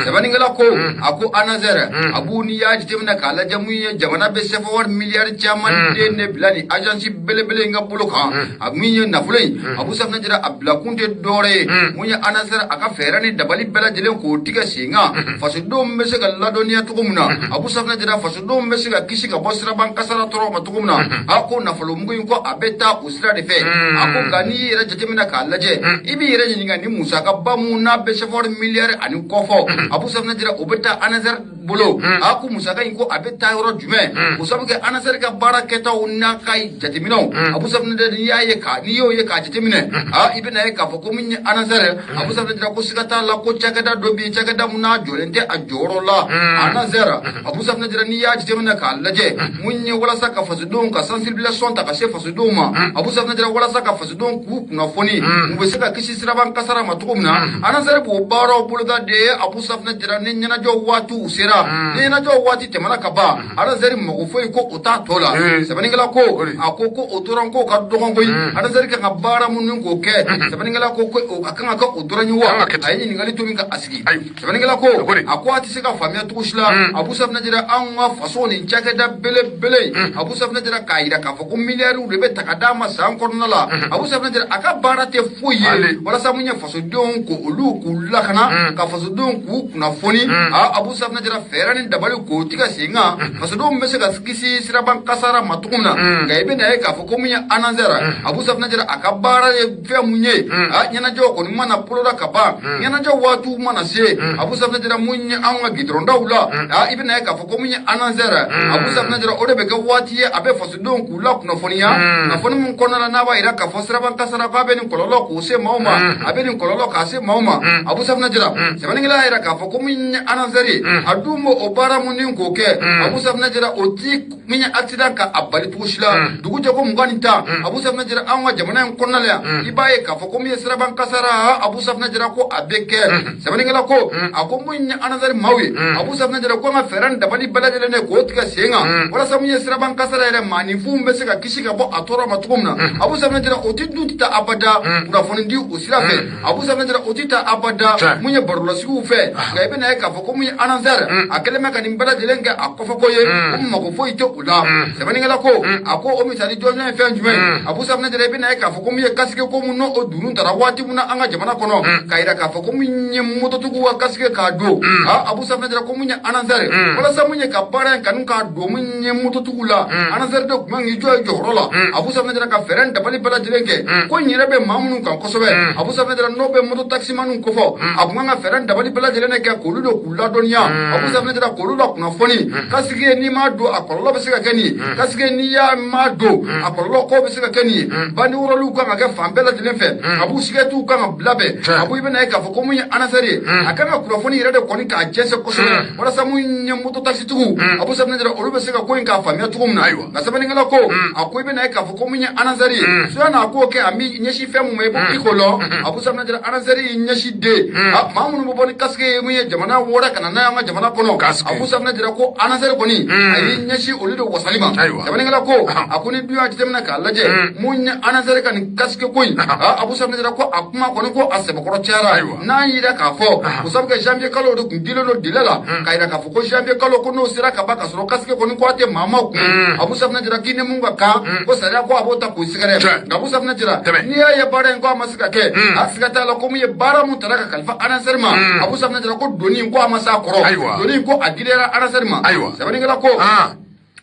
sabani ngala ko ako anazera abu ni yaji temna kala jamuye jamana be sefo war miliyar chaman ne bilani agence belebele nga buluka agminye nafulay abu safna jira abla kunte dore munya anasar aka ferani dabali bela jele ko tiga singa fasudo mese ga ladonia tukumna abu safna jira fasudo mese ga kishika bosra ban kasara toro matukumna ako nafulo mungu ko abeta usra de fe ako gani ra jatemina kalaje ibi ra nyinga ni musa ka bamu na be sefor miliyar ani kofo abu safna jira obeta anasar bolo ako musa ga inko abeta yoro jume usabuke anasar ka baraketa unna kai jatimino abu safna de yaye ka niyo ye ka jatimine ibina ye ka foko min anasar abu safna jira ko sigata la ko chagada dobi chagada muna jolente a jorola anasar abu safna jira ni ya jatimina ka laje munye wala saka fasudon ka sensibilisation ta ka se fasudoma abu safna jira wala saka fasudon ku kuna foni mbe saka kishi siraban kasara matukumna anasar bo baro bulga de abu safna jira ni nyana jo watu usera ni na jo wati temana ka ba anasar mo foi ko uta tola sabaningala ko akoko otoran ko ka dogon koy anasar ka bara mun ko ke sabaningala ko akanga ka otoran yuwa ayi ni ngali to min ka asigi sabaningala ko akwati sika famia tushla abu safna jira anwa faso ni chakeda bele abu safna jira kaida ka foko miliaru rebe takadama san kornala abu safna jira aka bara te fuye wala samunya faso don ko uluku lakana ka faso don ku kuna foni abu safna jira ferani dabali ko tiga singa faso don mese ka skisi siraban kasara matugumna ga ibe na ka fo ko mun ya ananzara abu safna jira akabara fe munye nyana jo ko mana poloda kaba nyana jo watu mana se abu safna jira munye anga gidronda ula ibe na ka fo ko mun ya ananzara abu safna jira ode be ga wati abe fasu don kula kuna foniya na foni mun kona na ba ira ka fo siraban kasara ka be ni kololo ko se mauma abe ni kololo ka se mauma abu safna jira sebani ngila ira ka fo ko mun ya ananzari adumo obara munin ko ke abu safna jira oti minya accident ka abali tushila dugu jago mugani ta abu safna jira anwa jamana konna la ibaye ka fo ko mi siraban kasara abu safna jira ko abeke sebani ngila ko ako munya ananzari mawi abu safna jira ko ma feran dabali balajele ne ko tiga senga wala samunya siraban kasara ere manifu mbese ka kishika bo atora matugumna abu safna jira oti dutita abada kuna fondi usirafe abu safna jira otita abada munya barulo siku fe ga ibe na ka fo ko munya ananzara akelema ka nimbala jelenge akofa ko ye umma ko fo ite ula sebani ngala ko ako o misali jona fe njume abu safna jira ibe na ka fo ko munya kasike ko munno o durun tara wati muna anga jamana kono kaira ka fo ko munya moto tugu wa kasike ka do abu safna jira ko munya ananzara wala samunya ka bara kanun ka do munya moto tugu la ananzara do mangi jo rola abu safna jira ka feren dabali bala jelenge ko nyira be mamunu kan kosobe abu safna jira no be moto taxi manun ko fo abu nga feren dabali bala jelene ka ko ludo kula donya abu safna jira ko ludo kuna foni kasike ni ma do akollo be sika keni kasike ni ya ma do akollo ko be sika keni bani wuro lu ka ga fambela jelen fe abu sike tu ka blabe abu ibe na ka fo ko munya anasari akanga kuna foni rede ko ni ka jese ko wala samu nyamuto taxi tu abu safna jira olu be sika ko ka famia tu mna na sabani ngala ko ako ibe na ka fo ko munya anasari so na ko ke ami nyeshi fe mu mebo ikolo abu safna jira anasari nyeshi de mamu no boni kasike munya jamana wora kana na nga jamana kono abu safna jira ko anasari koni ayi nyeshi olu do wasalima sabani ngala ko akuni duya jitemna ka laje munya anasari kan kasike ko abu safna jira ko akuma koni ko aseba ko chara na yira ka fo usabga jambe kalo do dilo no dilala kaira ka fo ko jambe kalo ko no sira ka baka soro kasike koni ko ate mama ko abu safna jira kine munga ka ko sara ko abota ko sigare abu safna jira ni ya bare ko amasika ke asika ta ko mu ye bara mu taraka kalfa anasari ma abu safna jira ko doni ko amasa koro doni ko agilera anasari ma sabani ngala ko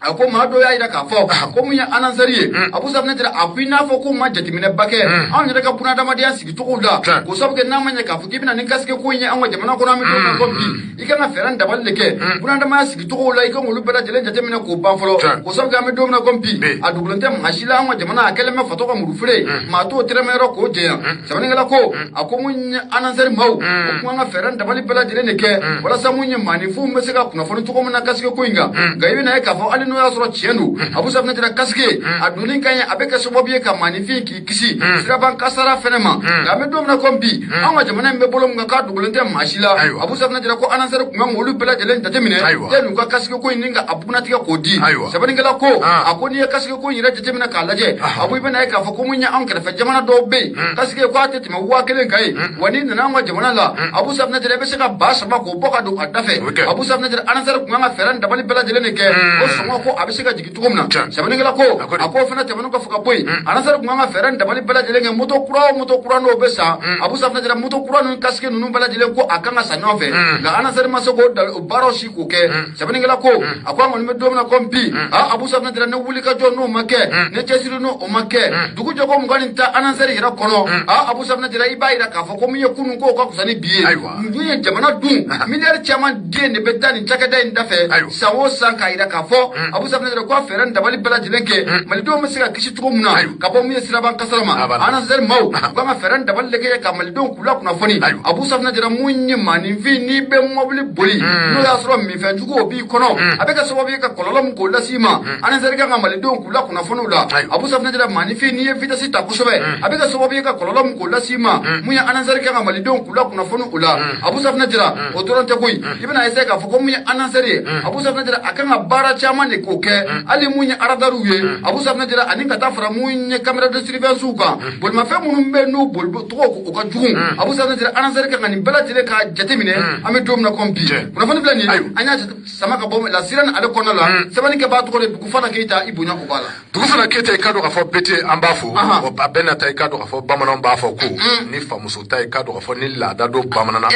ako ma do ya ida ka fo ko munya anansari abu safna tira apina fo ko ma jatimine bake an yada ka puna da madiya sigi to da ko sabke na manya ka fuki bina nin kaske ko nya an wa jamana ko na mi do na ko bi ikana feran da balle ke puna da ma sigi to la ikan ulu bela jelen jatimine ko ban folo ko sabga mi do na ko bi adugulante mashila an wa jamana akele me fato ko murufure ma to tire me ro ko je sabani ngala ko ako munya anansari mau ko nga feran da balle bela jelen ke wala samunya manifu mbesega kuna fo to ko na kaske ko inga gaibi na ka fo no ya soro chenu abu safna jira kaske adulin kanya abeka sobobiye ka manifi ki kisi siraban kasara fenema ga me domna kombi anwa jamana mbe bolom nga ka dugulente mashila abu safna jira ko anansar ku ngolu bela jelen tatemine tenu ka kaske ko ininga abuna tiga kodi sabani ngala ko akoni ya kaske ko yira tatemina ka laje abu ibena ka fa ko munya an ka fa jamana do be kaske ko atete ma wa kelen kai wani na anwa jamana la abu safna jira be sika basa ba ko boka do adafe abu safna jira anansar ku nga feran dabali bela jelen ke ko songo ko abisika jigitugumna sabani ngala ko ako fana tabanu ka fuka boy anasar ku nga feran dabali bela jelenge moto kura no besa abu safna jira moto kura no kaske nunu bela jelen ko akanga sanofe ga anasar masoko baro shi ko ke sabani ngala ko ako ngoni me domna kompi abu safna jira ne wuli ka jo no make ne chesiru no o make dugu jogo mugani ta anasar hira kono abu safna jira ibaira ka fa ko miye kunu ko ka kusani biye mbuye jamana dun miliyar chairman de ne bedani chakada indafe sawo sanka ira ka fo abu safna jira ko feran dabali bela jilenke malido masika kishi tuko muna ka bo mu siraban kasarma anasar mau ko ma feran dabali leke ka malido kula kuna foni abu safna jira munyi mani fi ni be mobili boli no ya soro mi fe jugo bi kono abeka so bi ka kololom ko lasima anasar ka malido kula kuna fonu la abu safna jira mani fi ni vita sita kusobe abeka so bi ka kololom ko lasima munya anasar ka malido kula kuna fonu ula abu safna jira odoronte koy ibna isa ka fo ko munya anasari abu safna jira akan bara chama ne ko ke ali munya aradaru ye abu safna jira anin ka tafara munya camera de surveillance uka bol ma fe munum be no bol to ko ka jugun abu safna jira anasari ka ngani bela jire ka jatemine ame dom na kompi kuna fani blani anya sama ka bom la siran ale kono la sabani ke ba to ko ku fana keita ibunya ko bala dugu fana keita ka do ka fo bete ambafo o abena ta ka do ka fo bamanon ba fo ko ni famuso ta ka do ka fo ni la da do bamanana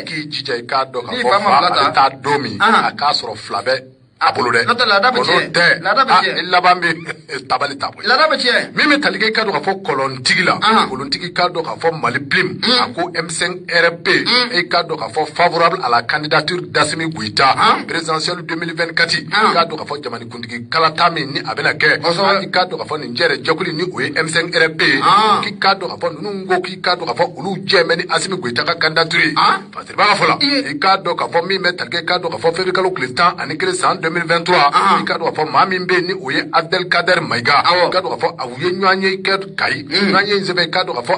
ki jija ka do ka fo fa ta domi aka soro flabe a bolo dɛ laban bɛ tabali ta min bɛ tali kɛ ka dɔn ka fɔ kɔlɔntigi la kɔlɔntigi ka dɔn ka fɔ Mali Plim a ko M5 RP e ka dɔn ka fɔ favorable à la candidature d'Assimi Goïta présidentielle 2024 ka dɔn ka fɔ jamanikuntigi kalata min ni a bɛna kɛ i ka dɔn ka fɔ nin jɛrɛ jɛkuli ni o ye M5 RP k'i ka dɔn ka fɔ ninnu ko k'i ka dɔn ka fɔ olu jɛmɛ ni Assimi Goïta ka candidature parce que b'a fɔ la i ka dɔn ka fɔ min bɛ tali kɛ ka dɔn ka fɔ février kalo tile 11 san 2023 i ka dɔn ka fɔ maa min bɛ ni o ye Abdelkader Maïga i ka dɔn ka fɔ a ye ɲɔgɔn ye kɛ Kayi ɲɔgɔn ye in sɛbɛn i ka dɔn ka fɔ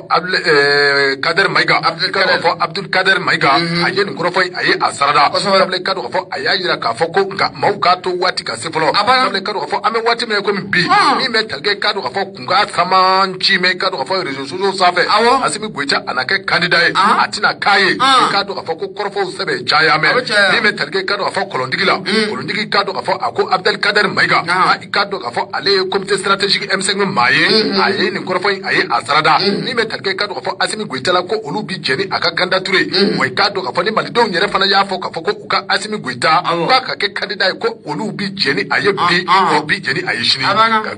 Kader Maïga i ka dɔn ka fɔ Abdelkader Maïga a ye nin kɔrɔfɔ a ye a sarada sabula i ka dɔn ka fɔ a y'a jira k'a fɔ ko nka maaw k'a to waati ka se fɔlɔ sabula i ka dɔn ka fɔ an bɛ waati min na komi bi min bɛ tali kɛ i ka dɔn ka fɔ kunka caman ci mɛn i ka dɔn ka fɔ réseaux sociaux sanfɛ Assimi Goïta a na kɛ candidat ye a tɛna k'a ye i ka dɔn ka fɔ ko kɔrɔfɔw sɛbɛn caya mɛn min bɛ tali kɛ i ka dɔn ka fɔ kɔlɔntigi la kɔlɔntigi ka dɔn ka fɔ a ko Abdelkader Maïga i ka dɔn ka fɔ ale ye comité stratégique M5 maa ye a ye nin kɔrɔfɔ in a ye a sarada min bɛ tali kɛ i ka dɔn ka fɔ Assimi Goïta la ko olu bi jɛni a ka candidature wa i ka dɔn ka fɔ ni malidenw yɛrɛ fana y'a fɔ k'a fɔ ko u ka Assimi Goïta k'a ka kɛ candidat ye ko olu bi jɛni a ye bi o bi jɛni a ye sini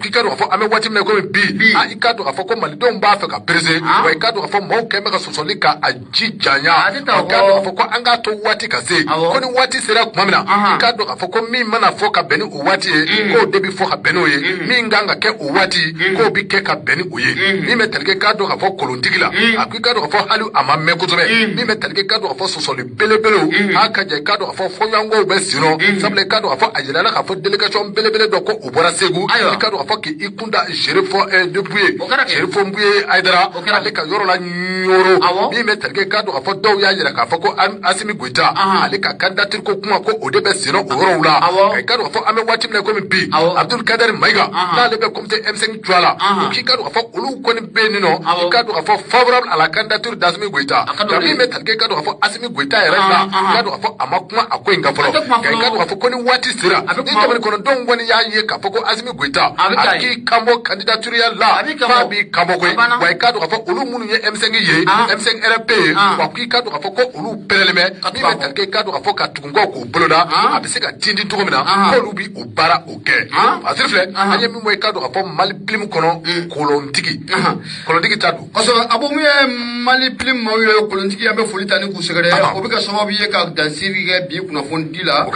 k'i ka dɔn ka fɔ an bɛ waati min na komi bi i ka dɔn ka fɔ ko malidenw b'a fɛ ka perese wa i ka dɔn ka fɔ maaw kɛn bɛ ka sɔsɔli ka a ji janya i ka dɔn ka fɔ ko an k'a to waati ka se ko ni waati sera tuma min na i ka dɔn ka fɔ ko min mana fɔ ka bɛn ni o waati ye k'o de bi fɔ ka bɛn n'o ye min kan ka kɛ o waati k'o bi kɛ ka bɛn ni o ye min bɛ tali kɛ k'a dɔn ka fɔ kolontigi la a ko i ka dɔn ka fɔ hali a ma mɛn kosɛbɛ min bɛ tali kɛ k'a dɔn ka fɔ sɔsɔli belebelew a ka jan i ka dɔn ka fɔ fɔɲɔgɔnkɔw bɛ sen nɔ sabula i ka dɔn ka fɔ a yirala k'a fɔ délégation belebele dɔ ko o bɔra Segu i ka dɔn ka fɔ k'i kunda Zerifɔ Debuye Zerifɔ Mbuye Aïdara ale ka yɔrɔ la ɲoro min bɛ tali kɛ k'a dɔn ka fɔ dɔw y'a yira k'a fɔ ko Assimi Goïta ale ka candidature ko kuma ko o de bɛ sen nɔ o yɔrɔw la ka i ka dɔn ka fɔ an bɛ waati min na komi bi Abdelkader Maïga n'ale bɛ comité M5 tuwa la k'i ka dɔn ka fɔ olu kɔni bɛ yen nɔ i ka dɔn ka fɔ favorable à la candidature d'Assimi Goïta nka min bɛ tali kɛ i ka dɔn ka fɔ Assimi Goïta yɛrɛ la i ka dɔn ka fɔ a ma kuma a ko in kan fɔlɔ nka i ka dɔn ka fɔ ko ni waati sera ni jamana kɔnɔdenw kɔni y'a ye k'a fɔ ko Assimi Goïta a k'i kanbɔ candidature ya la f'a b'i kanbɔ koyi wa i ka dɔn ka fɔ olu minnu ye M5 ye M5 RP ye wa k'i ka dɔn ka fɔ ko olu pɛrɛlen bɛ min bɛ tali kɛ i ka dɔn ka fɔ ka tugunkɔ k'u boloda a bɛ se ka tindi cogo min na k'olu bi o baara o kɛ pasiri filɛ an ye min bɔ i ka dɔn ka fɔ Mali Plim kɔnɔ kolontigi ta don kosɛbɛ a mun ye Mali Plim maaw ye kolontigi an bɛ foli ta ni k'u sɛgɛrɛ o bɛ ka sababu ye ka dansiri kɛ bi kunnafoni di la